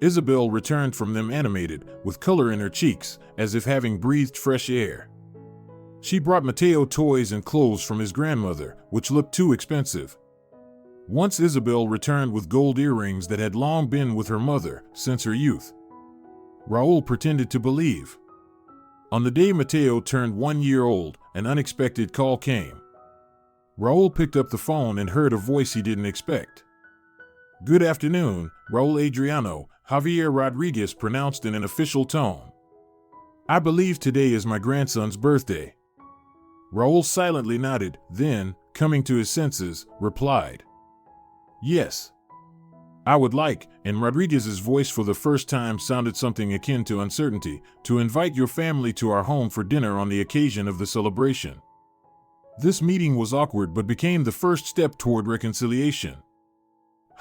Isabel returned from them animated, with color in her cheeks, as if having breathed fresh air. She brought Mateo toys and clothes from his grandmother, which looked too expensive. Once Isabel returned with gold earrings that had long been with her mother since her youth. Raul pretended to believe. On the day Mateo turned 1 year old, an unexpected call came. Raul picked up the phone and heard a voice he didn't expect. "Good afternoon, Raul Adriano," Javier Rodriguez pronounced in an official tone. "I believe today is my grandson's birthday." Raul silently nodded, then, coming to his senses, replied, "Yes. I would like," and Rodriguez's voice for the first time sounded something akin to uncertainty, "to invite your family to our home for dinner on the occasion of the celebration." This meeting was awkward but became the first step toward reconciliation.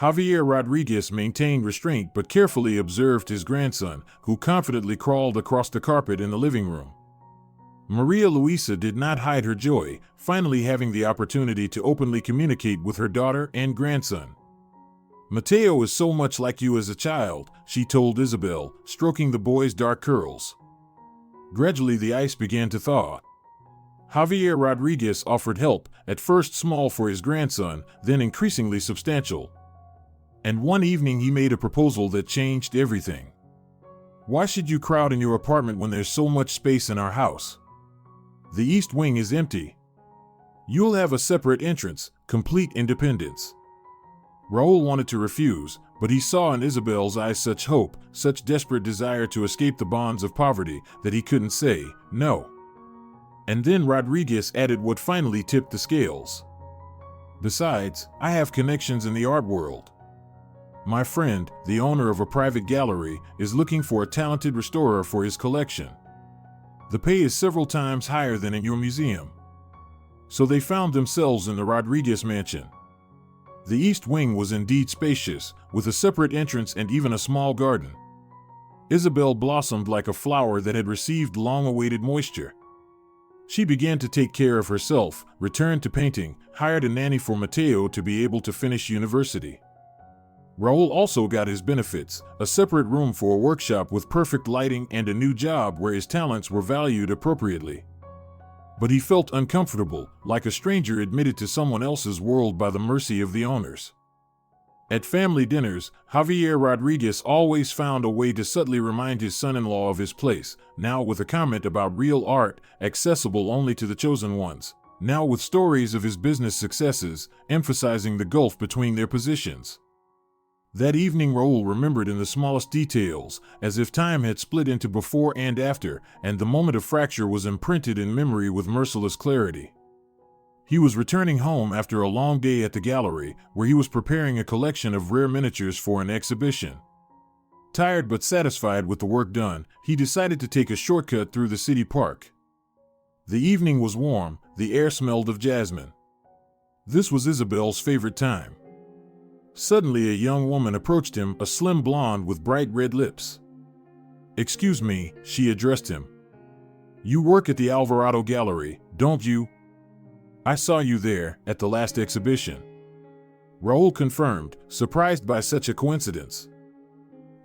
Javier Rodriguez maintained restraint but carefully observed his grandson, who confidently crawled across the carpet in the living room. Maria Luisa did not hide her joy, finally having the opportunity to openly communicate with her daughter and grandson. "Mateo is so much like you as a child," she told Isabel, stroking the boy's dark curls. Gradually the ice began to thaw. Javier Rodriguez offered help, at first small for his grandson, then increasingly substantial. And one evening he made a proposal that changed everything. "Why should you crowd in your apartment when there's so much space in our house? The east wing is empty. You'll have a separate entrance, complete independence." Raul wanted to refuse, but he saw in Isabel's eyes such hope, such desperate desire to escape the bonds of poverty, that he couldn't say no. And then Rodriguez added what finally tipped the scales. "Besides, I have connections in the art world. My friend, the owner of a private gallery, is looking for a talented restorer for his collection. The pay is several times higher than in your museum." So they found themselves in the Rodriguez mansion. The east wing was indeed spacious, with a separate entrance and even a small garden. Isabel blossomed like a flower that had received long-awaited moisture. She began to take care of herself, returned to painting, hired a nanny for Mateo to be able to finish university. Raul also got his benefits, a separate room for a workshop with perfect lighting and a new job where his talents were valued appropriately. But he felt uncomfortable, like a stranger admitted to someone else's world by the mercy of the owners. At family dinners, Javier Rodriguez always found a way to subtly remind his son-in-law of his place, now with a comment about real art, accessible only to the chosen ones, now with stories of his business successes, emphasizing the gulf between their positions. That evening Raul remembered in the smallest details, as if time had split into before and after, and the moment of fracture was imprinted in memory with merciless clarity. He was returning home after a long day at the gallery, where he was preparing a collection of rare miniatures for an exhibition. Tired but satisfied with the work done, he decided to take a shortcut through the city park. The evening was warm, the air smelled of jasmine. This was Isabel's favorite time. Suddenly a young woman approached him, a slim blonde with bright red lips. "Excuse me," she addressed him. "You work at the Alvarado Gallery, don't you?" "I saw you there, at the last exhibition." Raul confirmed, surprised by such a coincidence.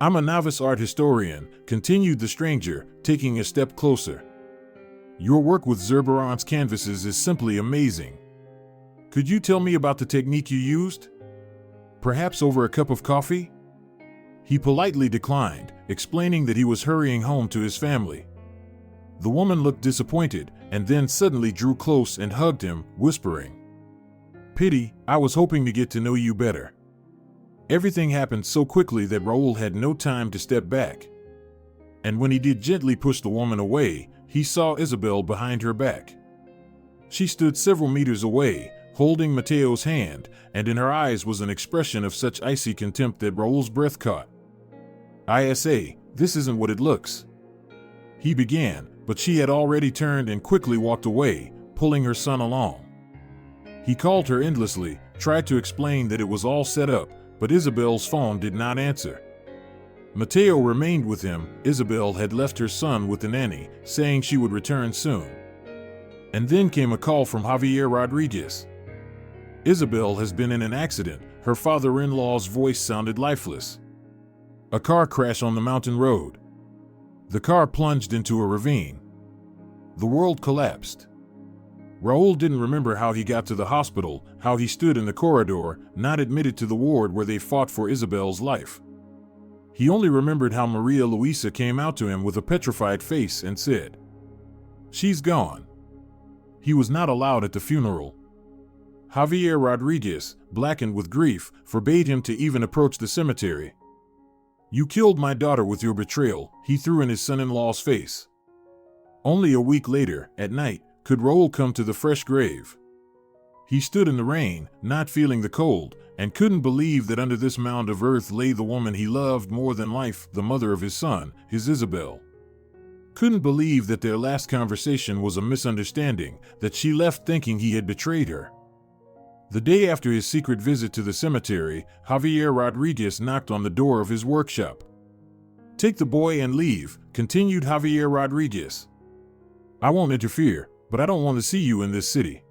"I'm a novice art historian," continued the stranger, taking a step closer. "Your work with Zurbaran's canvases is simply amazing. Could you tell me about the technique you used? Perhaps over a cup of coffee?" He politely declined, explaining that he was hurrying home to his family. The woman looked disappointed, and then suddenly drew close and hugged him, whispering, "Pity, I was hoping to get to know you better." Everything happened so quickly that Raul had no time to step back. And when he did gently push the woman away, he saw Isabel behind her back. She stood several meters away, holding Mateo's hand, and in her eyes was an expression of such icy contempt that Raul's breath caught. "ISA, this isn't what it looks," he began, but she had already turned and quickly walked away, pulling her son along. He called her endlessly, tried to explain that it was all set up, but Isabel's phone did not answer. Mateo remained with him. Isabel had left her son with the nanny, saying she would return soon. And then came a call from Javier Rodriguez. "Isabel has been in an accident," her father-in-law's voice sounded lifeless. "A car crash on the mountain road. The car plunged into a ravine. The world collapsed." Raul didn't remember how he got to the hospital, how he stood in the corridor, not admitted to the ward where they fought for Isabel's life. He only remembered how Maria Luisa came out to him with a petrified face and said, "She's gone." He was not allowed at the funeral. Javier Rodriguez, blackened with grief, forbade him to even approach the cemetery. "You killed my daughter with your betrayal," he threw in his son-in-law's face. Only a week later, at night, could Raul come to the fresh grave. He stood in the rain, not feeling the cold, and couldn't believe that under this mound of earth lay the woman he loved more than life, the mother of his son, his Isabel. Couldn't believe that their last conversation was a misunderstanding, that she left thinking he had betrayed her. The day after his secret visit to the cemetery, Javier Rodriguez knocked on the door of his workshop. "Take the boy and leave," continued Javier Rodriguez. "I won't interfere, but I don't want to see you in this city.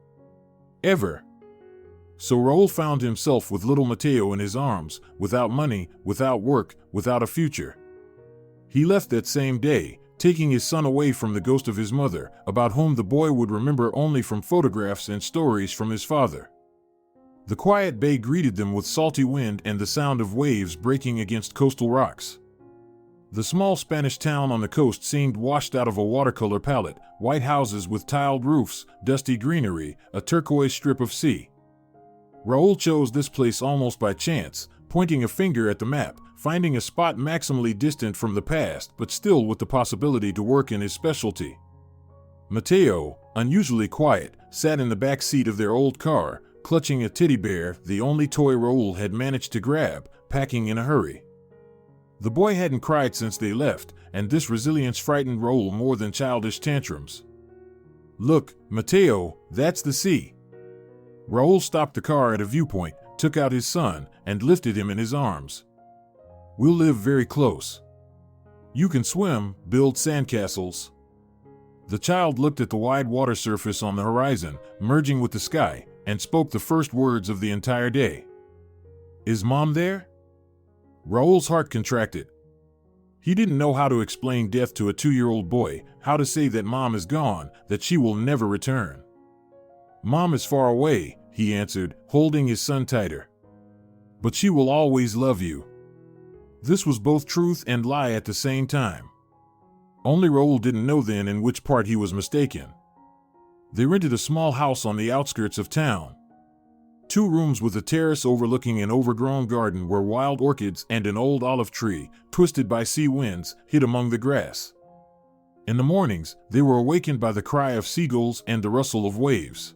Ever." So Raul found himself with little Mateo in his arms, without money, without work, without a future. He left that same day, taking his son away from the ghost of his mother, about whom the boy would remember only from photographs and stories from his father. The quiet bay greeted them with salty wind and the sound of waves breaking against coastal rocks. The small Spanish town on the coast seemed washed out of a watercolor palette, white houses with tiled roofs, dusty greenery, a turquoise strip of sea. Raul chose this place almost by chance, pointing a finger at the map, finding a spot maximally distant from the past but still with the possibility to work in his specialty. Mateo, unusually quiet, sat in the back seat of their old car, clutching a teddy bear, the only toy Raul had managed to grab, packing in a hurry. The boy hadn't cried since they left, and this resilience frightened Raul more than childish tantrums. "Look, Mateo, that's the sea." Raul stopped the car at a viewpoint, took out his son, and lifted him in his arms. "We'll live very close. You can swim, build sandcastles." The child looked at the wide water surface on the horizon, merging with the sky, and spoke the first words of the entire day. "Is Mom there?" Raul's heart contracted. He didn't know how to explain death to a 2-year-old boy, how to say that Mom is gone, that she will never return. "Mom is far away," he answered, holding his son tighter. "But she will always love you." This was both truth and lie at the same time. Only Raul didn't know then in which part he was mistaken. They rented a small house on the outskirts of town. 2 rooms with a terrace overlooking an overgrown garden where wild orchids and an old olive tree, twisted by sea winds, hid among the grass. In the mornings, they were awakened by the cry of seagulls and the rustle of waves.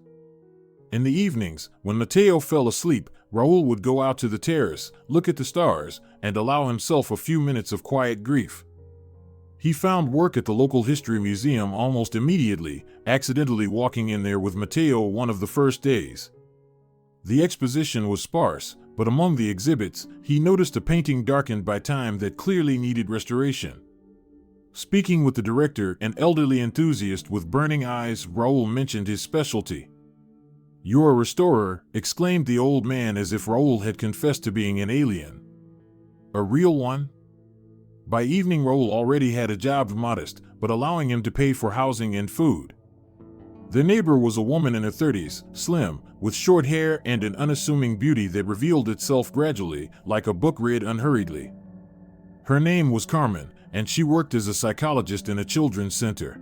In the evenings, when Mateo fell asleep, Raul would go out to the terrace, look at the stars, and allow himself a few minutes of quiet grief. He found work at the local history museum almost immediately, accidentally walking in there with Mateo one of the first days. The exposition was sparse, but among the exhibits, he noticed a painting darkened by time that clearly needed restoration. Speaking with the director, an elderly enthusiast with burning eyes, Raul mentioned his specialty. "You're a restorer," exclaimed the old man as if Raul had confessed to being an alien. "A real one?" By evening, Raul already had a job modest, but allowing him to pay for housing and food. Their neighbor was a woman in her 30s, slim, with short hair and an unassuming beauty that revealed itself gradually, like a book read unhurriedly. Her name was Carmen, and she worked as a psychologist in a children's center.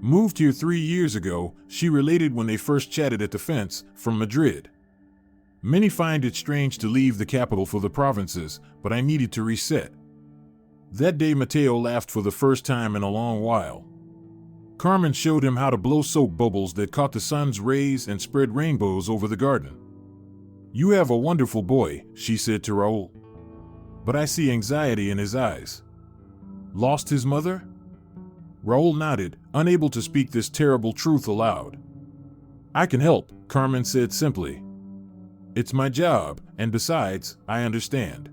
Moved here 3 years ago, she related when they first chatted at the fence, from Madrid. "Many find it strange to leave the capital for the provinces, but I needed to reset." That day Mateo laughed for the first time in a long while. Carmen showed him how to blow soap bubbles that caught the sun's rays and spread rainbows over the garden. "You have a wonderful boy," she said to Raul. "But I see anxiety in his eyes." "Lost his mother?" Raul nodded, unable to speak this terrible truth aloud. "I can help," Carmen said simply. "It's my job, and besides, I understand."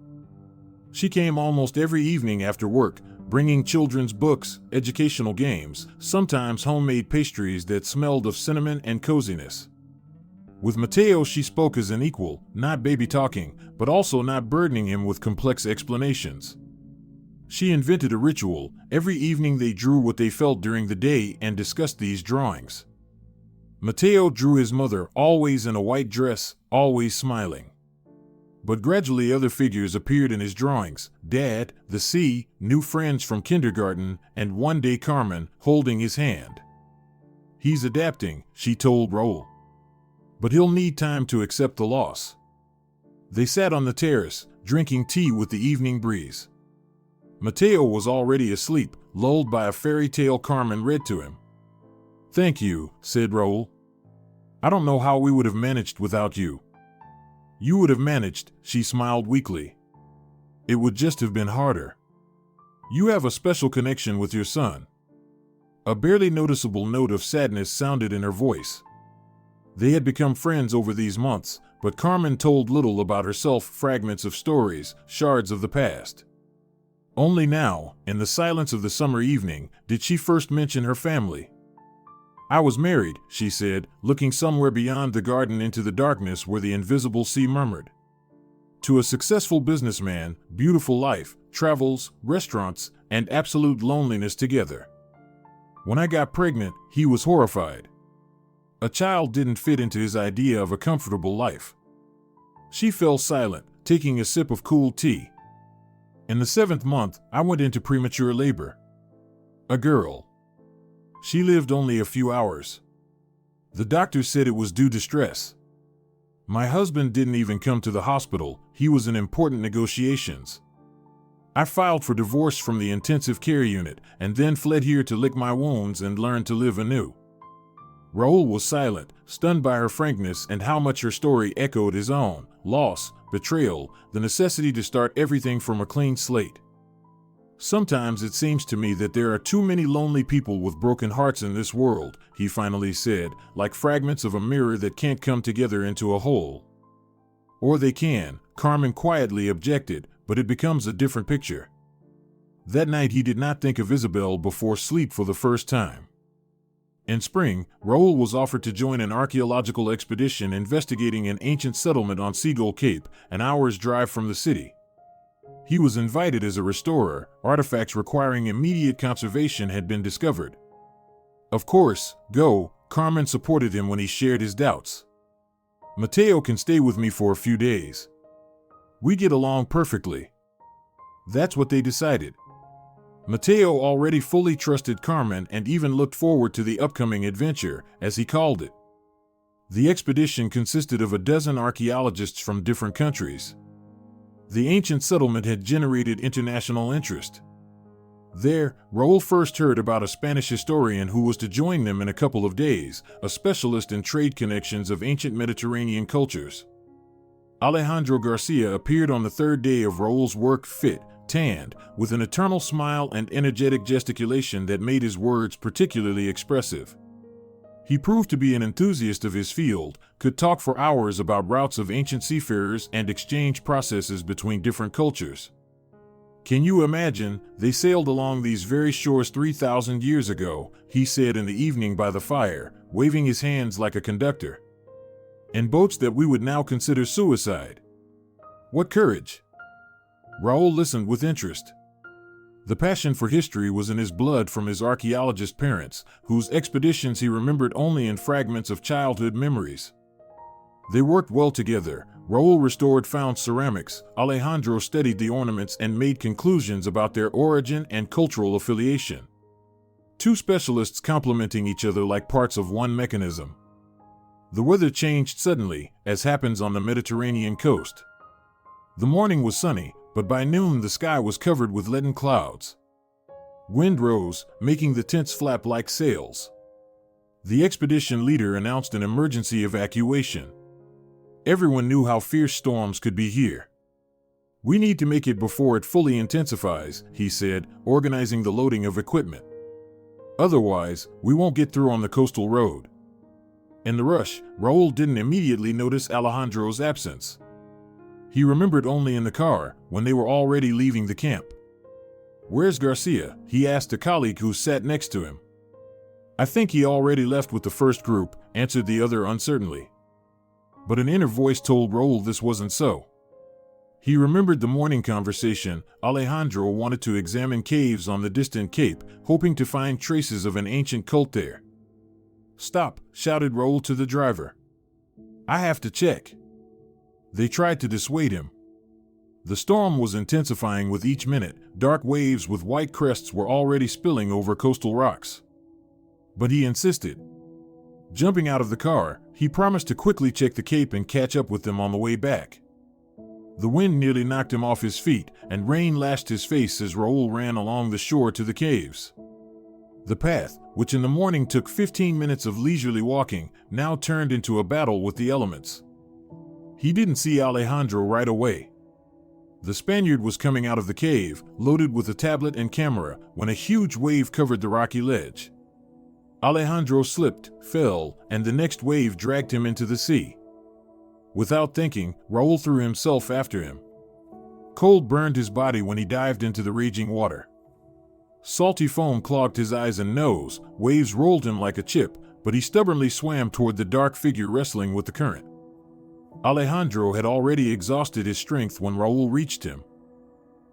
She came almost every evening after work, bringing children's books, educational games, sometimes homemade pastries that smelled of cinnamon and coziness. With Mateo she spoke as an equal, not baby-talking, but also not burdening him with complex explanations. She invented a ritual. Every evening they drew what they felt during the day and discussed these drawings. Mateo drew his mother, always in a white dress, always smiling. But gradually other figures appeared in his drawings: Dad, the sea, new friends from kindergarten, and one day Carmen, holding his hand. "He's adapting," she told Raul. "But he'll need time to accept the loss." They sat on the terrace, drinking tea with the evening breeze. Mateo was already asleep, lulled by a fairy tale Carmen read to him. "Thank you," said Raul. "I don't know how we would have managed without you." "You would have managed," she smiled weakly. "It would just have been harder. You have a special connection with your son." A barely noticeable note of sadness sounded in her voice. They had become friends over these months, but Carmen told little about herself, fragments of stories, shards of the past. Only now, in the silence of the summer evening, did she first mention her family. "I was married," she said, looking somewhere beyond the garden into the darkness where the invisible sea murmured. "To a successful businessman, beautiful life, travels, restaurants, and absolute loneliness together. When I got pregnant, he was horrified. A child didn't fit into his idea of a comfortable life." She fell silent, taking a sip of cool tea. "In the 7th month, I went into premature labor. A girl. She lived only a few hours. The doctor said it was due to stress. My husband didn't even come to the hospital. He was in important negotiations. I filed for divorce from the intensive care unit and then fled here to lick my wounds and learn to live anew." Raul was silent, stunned by her frankness and how much her story echoed his own: loss, betrayal, the necessity to start everything from a clean slate. "Sometimes it seems to me that there are too many lonely people with broken hearts in this world," he finally said, "like fragments of a mirror that can't come together into a whole." "Or they can," Carmen quietly objected, "but it becomes a different picture." That night he did not think of Isabel before sleep for the first time. In spring, Raoul was offered to join an archaeological expedition investigating an ancient settlement on Seagull Cape, an hour's drive from the city. He was invited as a restorer. Artifacts requiring immediate conservation had been discovered. Of course, Carmen supported him when he shared his doubts. Mateo can stay with me for a few days. We get along perfectly. That's what they decided. Mateo already fully trusted Carmen and even looked forward to the upcoming adventure, as he called it. The expedition consisted of a dozen archaeologists from different countries. The ancient settlement had generated international interest. There, Raoul first heard about a Spanish historian who was to join them in a couple of days, a specialist in trade connections of ancient Mediterranean cultures. Alejandro Garcia appeared on the third day of Raoul's work, fit, tanned, with an eternal smile and energetic gesticulation that made his words particularly expressive. He proved to be an enthusiast of his field, could talk for hours about routes of ancient seafarers and exchange processes between different cultures. Can you imagine, they sailed along these very shores 3,000 years ago, he said in the evening by the fire, waving his hands like a conductor. In boats that we would now consider suicide. What courage! Raoul listened with interest. The passion for history was in his blood from his archaeologist parents, whose expeditions he remembered only in fragments of childhood memories. They worked well together. Raoul restored found ceramics, Alejandro studied the ornaments and made conclusions about their origin and cultural affiliation. Two specialists complementing each other like parts of one mechanism. The weather changed suddenly, as happens on the Mediterranean coast. The morning was sunny, but by noon the sky was covered with leaden clouds. Wind rose, making the tents flap like sails. The expedition leader announced an emergency evacuation. Everyone knew how fierce storms could be here. We need to make it before it fully intensifies, he said, organizing the loading of equipment. Otherwise, we won't get through on the coastal road. In the rush, Raoul didn't immediately notice Alejandro's absence. He remembered only in the car, when they were already leaving the camp. "Where's Garcia?" he asked a colleague who sat next to him. "I think he already left with the first group," answered the other uncertainly. But an inner voice told Raoul this wasn't so. He remembered the morning conversation. Alejandro wanted to examine caves on the distant cape, hoping to find traces of an ancient cult there. "Stop," shouted Raoul to the driver. "I have to check." They tried to dissuade him. The storm was intensifying with each minute. Dark waves with white crests were already spilling over coastal rocks. But he insisted. Jumping out of the car, he promised to quickly check the cape and catch up with them on the way back. The wind nearly knocked him off his feet, and rain lashed his face as Raoul ran along the shore to the caves. The path, which in the morning took 15 minutes of leisurely walking, now turned into a battle with the elements. He didn't see Alejandro right away. The Spaniard was coming out of the cave, loaded with a tablet and camera, when a huge wave covered the rocky ledge. Alejandro slipped, fell, and the next wave dragged him into the sea. Without thinking, Raoul threw himself after him. Cold burned his body when he dived into the raging water. Salty foam clogged his eyes and nose, waves rolled him like a chip, but he stubbornly swam toward the dark figure wrestling with the current. Alejandro had already exhausted his strength when Raoul reached him.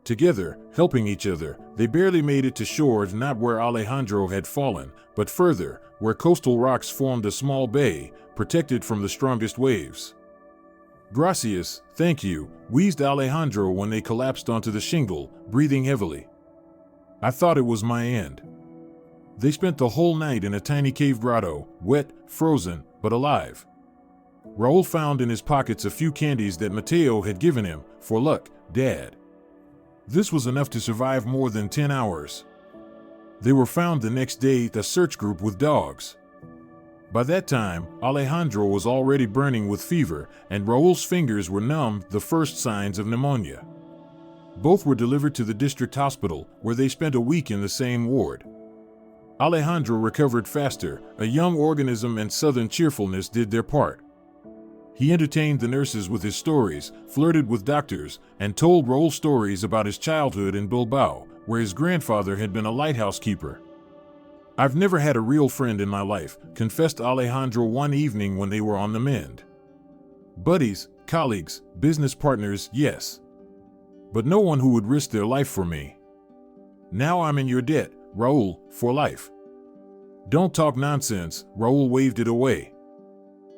Together, helping each other, they barely made it to shore, not where Alejandro had fallen, but further, where coastal rocks formed a small bay, protected from the strongest waves. "Gracias, thank you," wheezed Alejandro when they collapsed onto the shingle, breathing heavily. "I thought it was my end." They spent the whole night in a tiny cave grotto, wet, frozen, but alive. Raoul found in his pockets a few candies that Mateo had given him, for luck, Dad. This was enough to survive more than 10 hours. They were found the next day, the search group with dogs. By that time, Alejandro was already burning with fever, and Raoul's fingers were numb, the first signs of pneumonia. Both were delivered to the district hospital, where they spent a week in the same ward. Alejandro recovered faster. A young organism and southern cheerfulness did their part. He entertained the nurses with his stories, flirted with doctors, and told Raoul stories about his childhood in Bilbao, where his grandfather had been a lighthouse keeper. I've never had a real friend in my life, confessed Alejandro one evening when they were on the mend. Buddies, colleagues, business partners, yes. But no one who would risk their life for me. Now I'm in your debt, Raul, for life. Don't talk nonsense, Raul waved it away.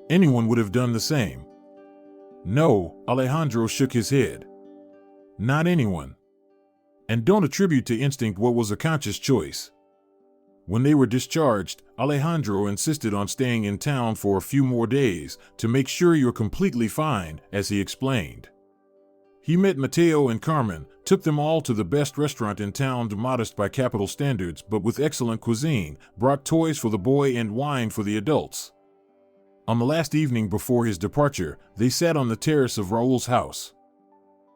Anyone would have done the same. No, Alejandro shook his head. Not anyone. And don't attribute to instinct what was a conscious choice. When they were discharged, Alejandro insisted on staying in town for a few more days to make sure you're completely fine, as he explained. He met Mateo and Carmen, took them all to the best restaurant in town, modest by capital standards but with excellent cuisine, brought toys for the boy and wine for the adults. On the last evening before his departure, they sat on the terrace of Raul's house.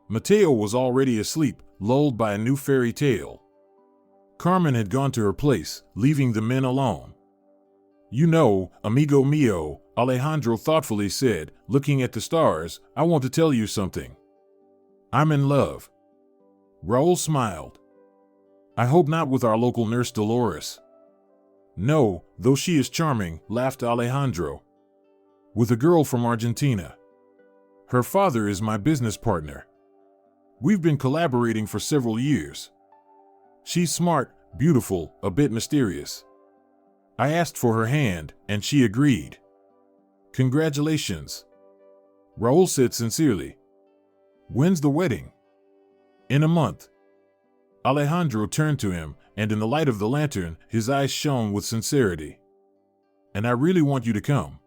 Mateo was already asleep, lulled by a new fairy tale. Carmen had gone to her place, leaving the men alone. You know, amigo mio, Alejandro thoughtfully said, looking at the stars, I want to tell you something. I'm in love. Raul smiled. I hope not with our local nurse Dolores. No, though she is charming, laughed Alejandro. With a girl from Argentina. Her father is my business partner. We've been collaborating for several years. She's smart, beautiful, a bit mysterious. I asked for her hand, and she agreed. Congratulations. Raul said sincerely. When's the wedding? In a month. Alejandro turned to him, and in the light of the lantern, his eyes shone with sincerity. And I really want you to come.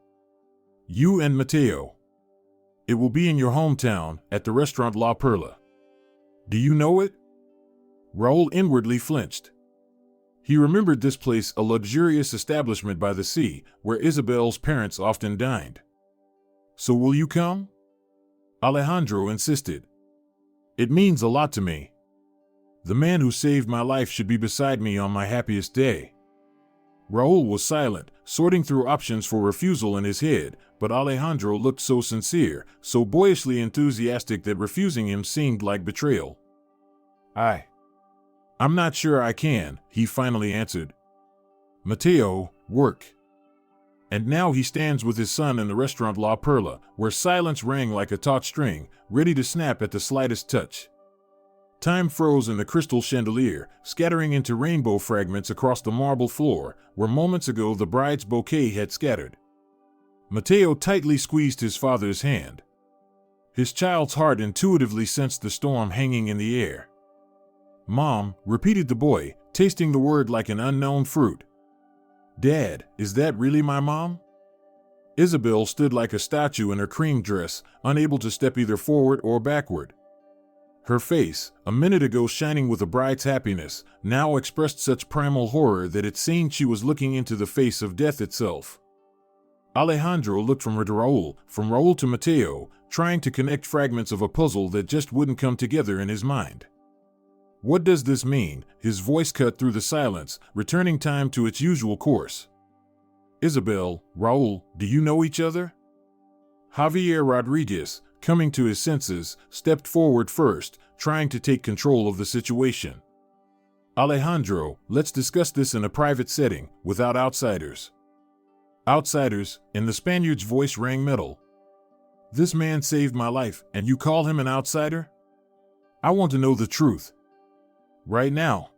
You and Mateo. It will be in your hometown, at the restaurant La Perla. Do you know it? Raul inwardly flinched. He remembered this place, a luxurious establishment by the sea, where Isabel's parents often dined. So will you come? Alejandro insisted. It means a lot to me. The man who saved my life should be beside me on my happiest day. Raul was silent, sorting through options for refusal in his head, but Alejandro looked so sincere, so boyishly enthusiastic that refusing him seemed like betrayal. I'm not sure I can, he finally answered. Mateo, work. And now he stands with his son in the restaurant La Perla, where silence rang like a taut string, ready to snap at the slightest touch. Time froze in the crystal chandelier, scattering into rainbow fragments across the marble floor, where moments ago the bride's bouquet had scattered. Mateo tightly squeezed his father's hand. His child's heart intuitively sensed the storm hanging in the air. Mom, repeated the boy, tasting the word like an unknown fruit. Dad, is that really my mom? Isabel stood like a statue in her cream dress, unable to step either forward or backward. Her face, a minute ago shining with a bride's happiness, now expressed such primal horror that it seemed she was looking into the face of death itself. Alejandro looked from her to Raul, from Raul to Mateo, trying to connect fragments of a puzzle that just wouldn't come together in his mind. What does this mean? His voice cut through the silence, returning time to its usual course. Isabel, Raul, do you know each other? Javier Rodriguez, coming to his senses, stepped forward first, trying to take control of the situation. Alejandro, let's discuss this in a private setting, without outsiders. Outsiders, and the Spaniard's voice rang metal. This man saved my life, and you call him an outsider? I want to know the truth. Right now.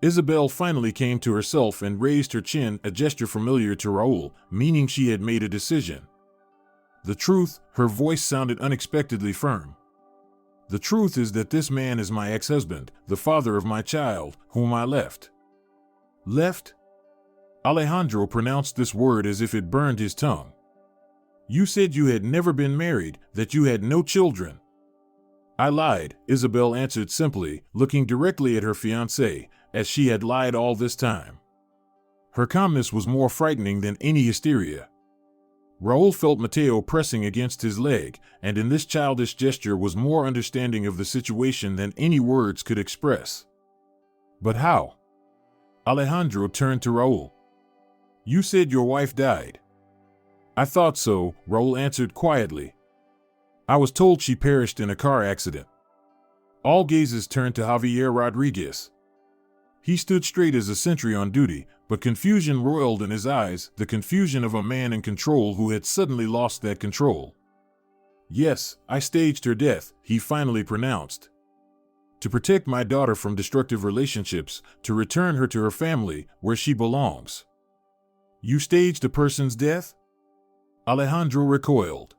Isabel finally came to herself and raised her chin, a gesture familiar to Raul, meaning she had made a decision. The truth, her voice sounded unexpectedly firm. The truth is that this man is my ex-husband, the father of my child, whom I left. Left? Alejandro pronounced this word as if it burned his tongue. You said you had never been married, that you had no children. I lied, Isabel answered simply, looking directly at her fiancé, as she had lied all this time. Her calmness was more frightening than any hysteria. Raul felt Mateo pressing against his leg, and in this childish gesture was more understanding of the situation than any words could express. But how? Alejandro turned to Raul. You said your wife died. I thought so, Raul answered quietly. I was told she perished in a car accident. All gazes turned to Javier Rodriguez. He stood straight as a sentry on duty, But confusion roiled in his eyes, the confusion of a man in control who had suddenly lost that control. "Yes, I staged her death," he finally pronounced. "To protect my daughter from destructive relationships, to return her to her family, where she belongs." "You staged a person's death?" Alejandro recoiled.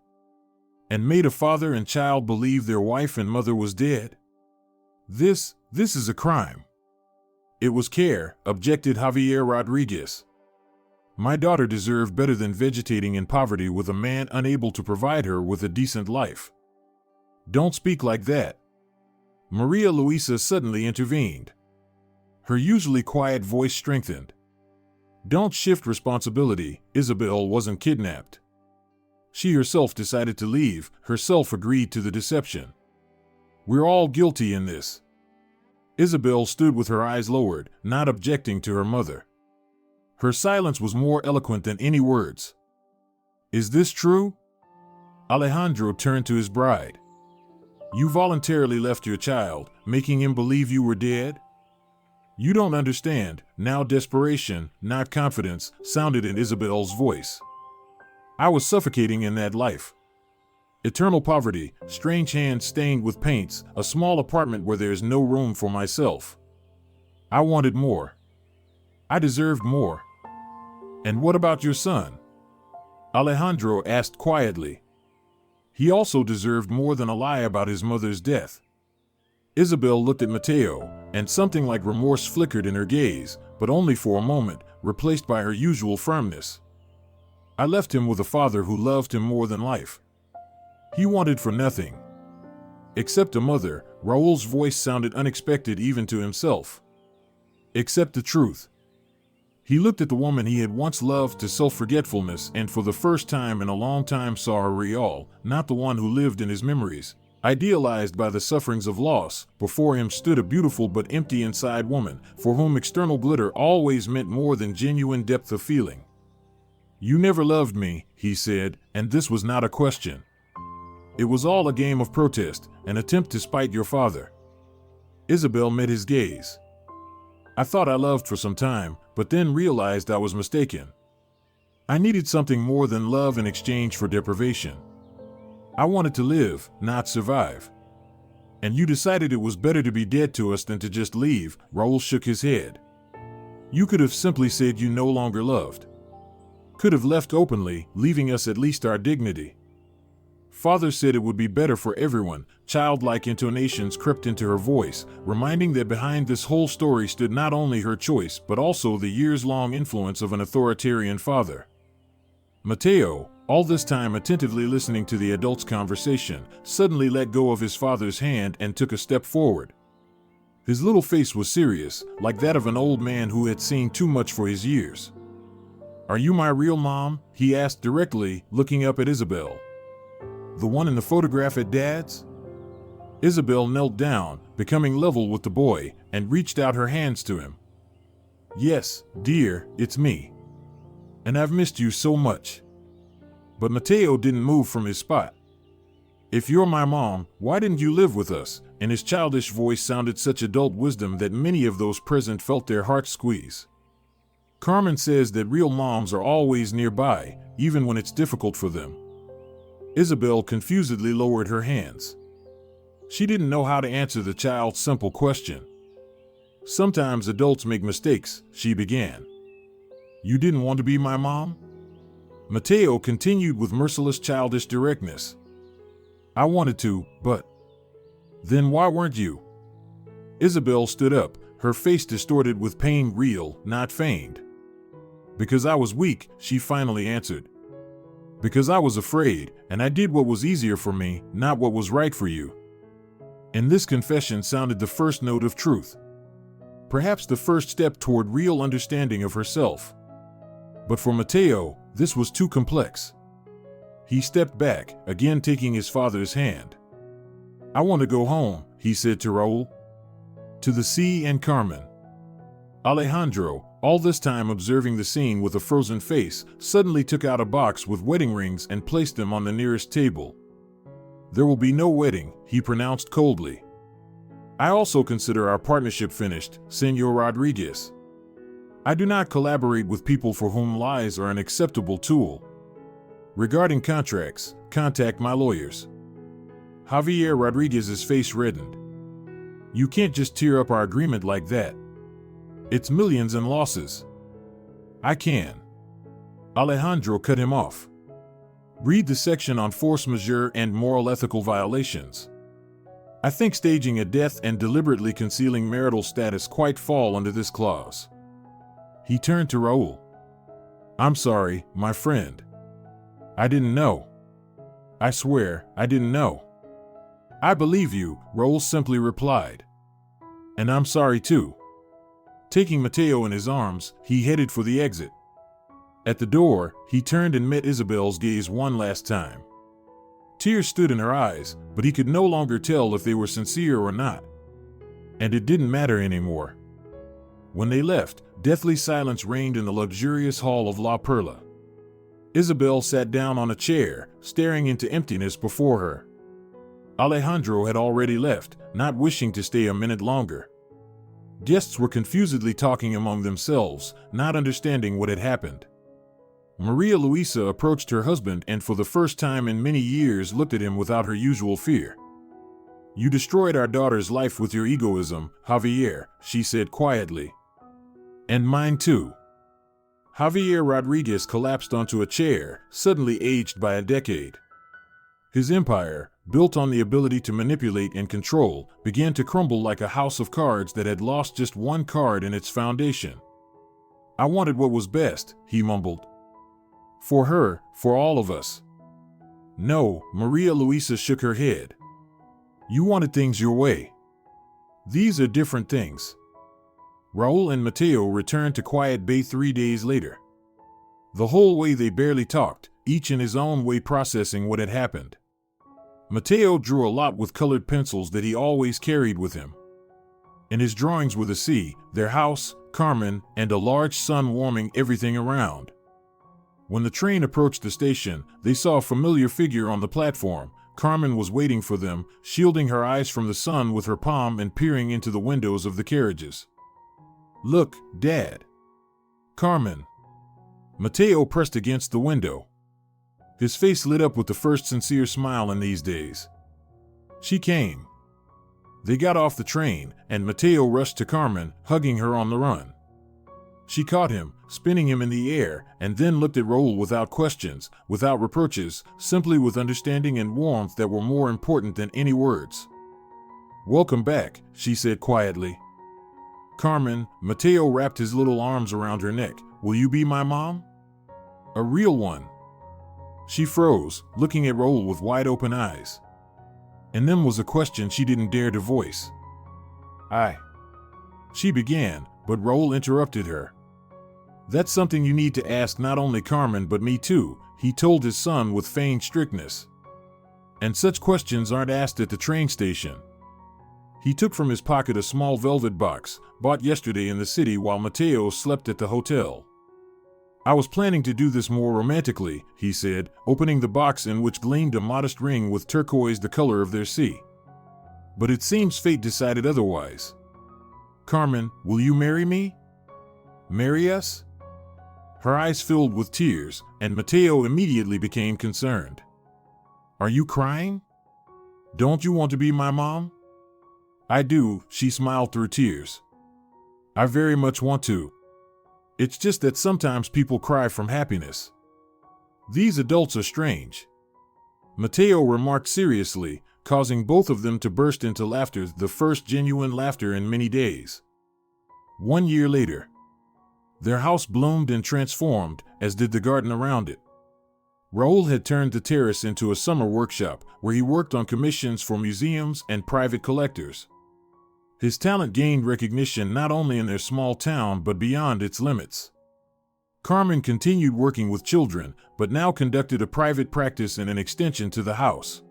"And made a father and child believe their wife and mother was dead? This is a crime." "It was care," objected Javier Rodriguez. "My daughter deserved better than vegetating in poverty with a man unable to provide her with a decent life." "Don't speak like that." Maria Luisa suddenly intervened. Her usually quiet voice strengthened. "Don't shift responsibility. Isabel wasn't kidnapped. She herself decided to leave, herself agreed to the deception. We're all guilty in this." Isabel stood with her eyes lowered, not objecting to her mother. Her silence was more eloquent than any words. "Is this true?" Alejandro turned to his bride. "You voluntarily left your child, making him believe you were dead?" "You don't understand." Now desperation, not confidence, sounded in Isabel's voice. "I was suffocating in that life. Eternal poverty, strange hands stained with paints, a small apartment where there's no room for myself. I wanted more. I deserved more." "And what about your son?" Alejandro asked quietly. "He also deserved more than a lie about his mother's death." Isabel looked at Mateo, and something like remorse flickered in her gaze, but only for a moment, replaced by her usual firmness. "I left him with a father who loved him more than life. He wanted for nothing. Except a mother." Raul's voice sounded unexpected even to himself. "Except the truth." He looked at the woman he had once loved to self-forgetfulness and for the first time in a long time saw her real, not the one who lived in his memories. Idealized by the sufferings of loss, before him stood a beautiful but empty inside woman, for whom external glitter always meant more than genuine depth of feeling. "You never loved me," he said, "and this was not a question. It was all a game of protest, an attempt to spite your father." Isabel met his gaze. "I thought I loved for some time, but then realized I was mistaken. I needed something more than love in exchange for deprivation. I wanted to live, not survive. And you decided it was better to be dead to us than to just leave." Raul shook his head. "You could have simply said you no longer loved. Could have left openly, leaving us at least our dignity. Father said it would be better for everyone." Childlike intonations crept into her voice, reminding that behind this whole story stood not only her choice but also the years-long influence of an authoritarian father. Mateo, all this time attentively listening to the adults' conversation, suddenly let go of his father's hand and took a step forward. His little face was serious, like that of an old man who had seen too much for his years. "Are you my real mom?" he asked directly, looking up at Isabel. "The one in the photograph at Dad's?" Isabel knelt down, becoming level with the boy, and reached out her hands to him. "Yes, dear, it's me. And I've missed you so much." But Mateo didn't move from his spot. "If you're my mom, why didn't you live with us?" And his childish voice sounded such adult wisdom that many of those present felt their hearts squeeze. "Carmen says that real moms are always nearby, even when it's difficult for them." Isabel confusedly lowered her hands. She didn't know how to answer the child's simple question. "Sometimes adults make mistakes," she began. "You didn't want to be my mom?" Mateo continued with merciless childish directness. "I wanted to, but..." "Then why weren't you?" Isabel stood up, her face distorted with pain, real, not feigned. "Because I was weak," she finally answered. "Because I was afraid, and I did what was easier for me, not what was right for you." And this confession sounded the first note of truth. Perhaps the first step toward real understanding of herself. But for Mateo, this was too complex. He stepped back, again taking his father's hand. "I want to go home," he said to Raul. "To the sea and Carmen." Alejandro, all this time observing the scene with a frozen face, suddenly took out a box with wedding rings and placed them on the nearest table. "There will be no wedding," he pronounced coldly. "I also consider our partnership finished, Señor Rodriguez." I do not collaborate with people for whom lies are an acceptable tool. Regarding contracts, contact my lawyers. Javier Rodriguez's face reddened. You can't just tear up our agreement like that. It's millions in losses. I can. Alejandro cut him off. Read the section on force majeure and moral ethical violations. I think staging a death and deliberately concealing marital status quite fall under this clause. He turned to Raul. I'm sorry, my friend. I didn't know. I swear, I didn't know. I believe you, Raul simply replied. And I'm sorry too. Taking Mateo in his arms, he headed for the exit. At the door, he turned and met Isabel's gaze one last time. Tears stood in her eyes, but he could no longer tell if they were sincere or not. And it didn't matter anymore. When they left, deathly silence reigned in the luxurious hall of La Perla. Isabel sat down on a chair, staring into emptiness before her. Alejandro had already left, not wishing to stay a minute longer. Guests were confusedly talking among themselves, not understanding what had happened. Maria Luisa approached her husband and for the first time in many years looked at him without her usual fear. You destroyed our daughter's life with your egoism, Javier, she said quietly. And mine too. Javier Rodriguez collapsed onto a chair, suddenly aged by a decade. His empire, built on the ability to manipulate and control, began to crumble like a house of cards that had lost just one card in its foundation. I wanted what was best, he mumbled. For her, for all of us. No, Maria Luisa shook her head. You wanted things your way. These are different things. Raul and Mateo returned to Quiet Bay 3 days later. The whole way they barely talked, each in his own way processing what had happened. Mateo drew a lot with colored pencils that he always carried with him. In his drawings were the sea, their house, Carmen, and a large sun warming everything around. When the train approached the station, they saw a familiar figure on the platform. Carmen was waiting for them, shielding her eyes from the sun with her palm and peering into the windows of the carriages. Look, Dad. Carmen. Mateo pressed against the window. His face lit up with the first sincere smile in these days. She came. They got off the train, and Mateo rushed to Carmen, hugging her on the run. She caught him, spinning him in the air, and then looked at Raul without questions, without reproaches, simply with understanding and warmth that were more important than any words. Welcome back, she said quietly. Carmen, Mateo wrapped his little arms around her neck. Will you be my mom? A real one. She froze, looking at Raul with wide open eyes. And then was a question she didn't dare to voice. She began, but Raul interrupted her. That's something you need to ask not only Carmen but me too, he told his son with feigned strictness. And such questions aren't asked at the train station. He took from his pocket a small velvet box, bought yesterday in the city while Mateo slept at the hotel. I was planning to do this more romantically, he said, opening the box in which gleamed a modest ring with turquoise the color of their sea. But it seems fate decided otherwise. Carmen, will you marry me? Marry us? Her eyes filled with tears, and Mateo immediately became concerned. Are you crying? Don't you want to be my mom? I do, she smiled through tears. I very much want to. It's just that sometimes people cry from happiness. These adults are strange. Mateo remarked seriously, causing both of them to burst into laughter, the first genuine laughter in many days. 1 year later. Their house bloomed and transformed, as did the garden around it. Raul had turned the terrace into a summer workshop, where he worked on commissions for museums and private collectors. His talent gained recognition not only in their small town but beyond its limits. Carmen continued working with children, but now conducted a private practice and an extension to the house.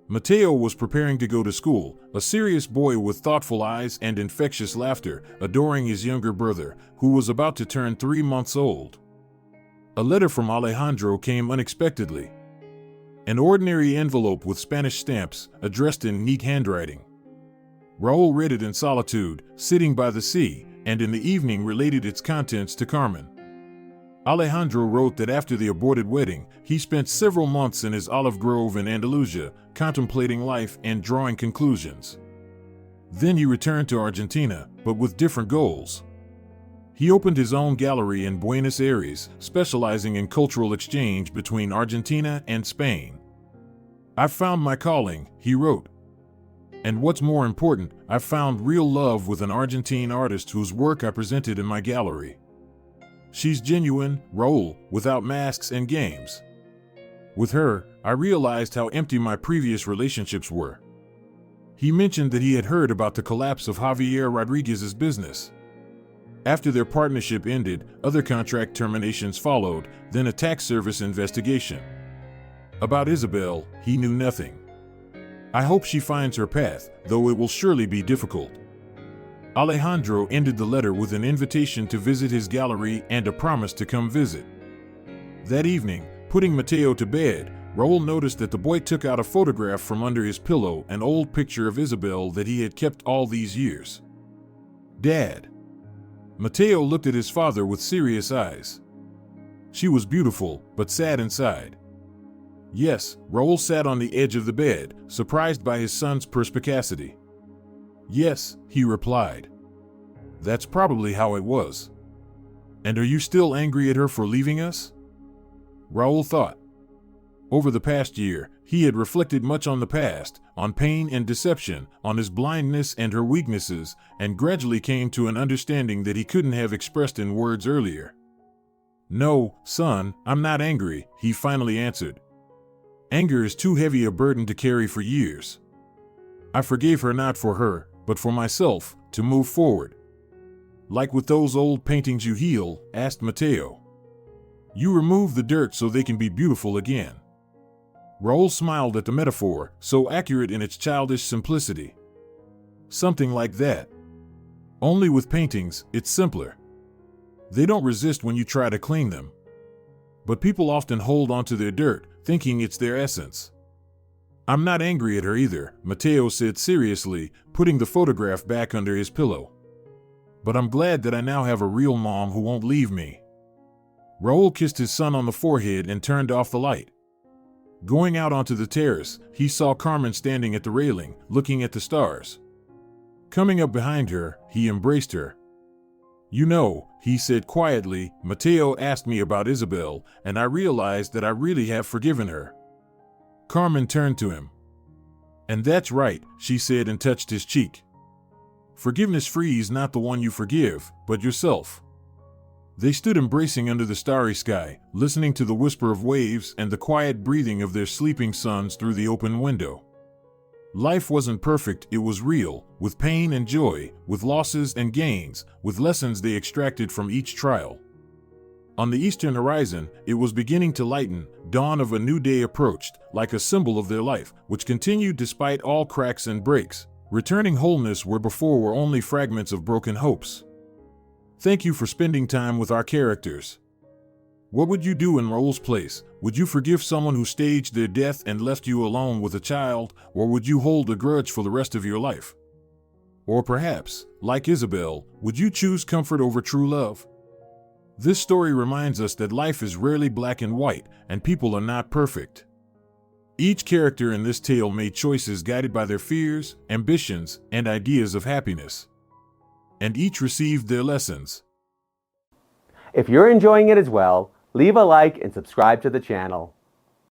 Mateo was preparing to go to school, a serious boy with thoughtful eyes and infectious laughter, adoring his younger brother, who was about to turn 3 months old. A letter from Alejandro came unexpectedly. An ordinary envelope with Spanish stamps, addressed in neat handwriting. Raul read it in solitude, sitting by the sea, and in the evening related its contents to Carmen. Alejandro wrote that after the aborted wedding, he spent several months in his olive grove in Andalusia, contemplating life and drawing conclusions. Then he returned to Argentina, but with different goals. He opened his own gallery in Buenos Aires, specializing in cultural exchange between Argentina and Spain. "I found my calling," he wrote. "And what's more important, I found real love with an Argentine artist whose work I presented in my gallery. She's genuine, Raul, without masks and games. With her, I realized how empty my previous relationships were." He mentioned that he had heard about the collapse of Javier Rodriguez's business. After their partnership ended, other contract terminations followed, then a tax service investigation. About Isabel, he knew nothing. "I hope she finds her path, though it will surely be difficult." Alejandro ended the letter with an invitation to visit his gallery and a promise to come visit. That evening, putting Mateo to bed, Raul noticed that the boy took out a photograph from under his pillow, an old picture of Isabel that he had kept all these years. "Dad." Mateo looked at his father with serious eyes. She was beautiful, but sad inside. Yes, Raul sat on the edge of the bed, surprised by his son's perspicacity. "Yes," he replied. "That's probably how it was." "And are you still angry at her for leaving us?" Raul thought. Over the past year, he had reflected much on the past, on pain and deception, on his blindness and her weaknesses, and gradually came to an understanding that he couldn't have expressed in words earlier. "No, son, I'm not angry," he finally answered. "Anger is too heavy a burden to carry for years. I forgave her not for her, but for myself, to move forward." "Like with those old paintings you heal?" asked Mateo. "You remove the dirt so they can be beautiful again." Raul smiled at the metaphor, so accurate in its childish simplicity. "Something like that. Only with paintings, it's simpler. They don't resist when you try to clean them. But people often hold onto their dirt, thinking it's their essence." "I'm not angry at her either," Mateo said seriously, putting the photograph back under his pillow. "But I'm glad that I now have a real mom who won't leave me." Raul kissed his son on the forehead and turned off the light. Going out onto the terrace, he saw Carmen standing at the railing, looking at the stars. Coming up behind her, he embraced her. "You know," he said quietly, "Mateo asked me about Isabel, and I realized that I really have forgiven her." Carmen turned to him. "And that's right," she said and touched his cheek. "Forgiveness frees not the one you forgive, but yourself." They stood embracing under the starry sky, listening to the whisper of waves and the quiet breathing of their sleeping sons through the open window. Life wasn't perfect, it was real, with pain and joy, with losses and gains, with lessons they extracted from each trial. On the eastern horizon, it was beginning to lighten, dawn of a new day approached, like a symbol of their life, which continued despite all cracks and breaks, returning wholeness where before were only fragments of broken hopes. Thank you for spending time with our characters. What would you do in Raul's place? Would you forgive someone who staged their death and left you alone with a child, or would you hold a grudge for the rest of your life? Or perhaps, like Isabel, would you choose comfort over true love? This story reminds us that life is rarely black and white, and people are not perfect. Each character in this tale made choices guided by their fears, ambitions, and ideas of happiness. And each received their lessons. If you're enjoying it as well, leave a like and subscribe to the channel.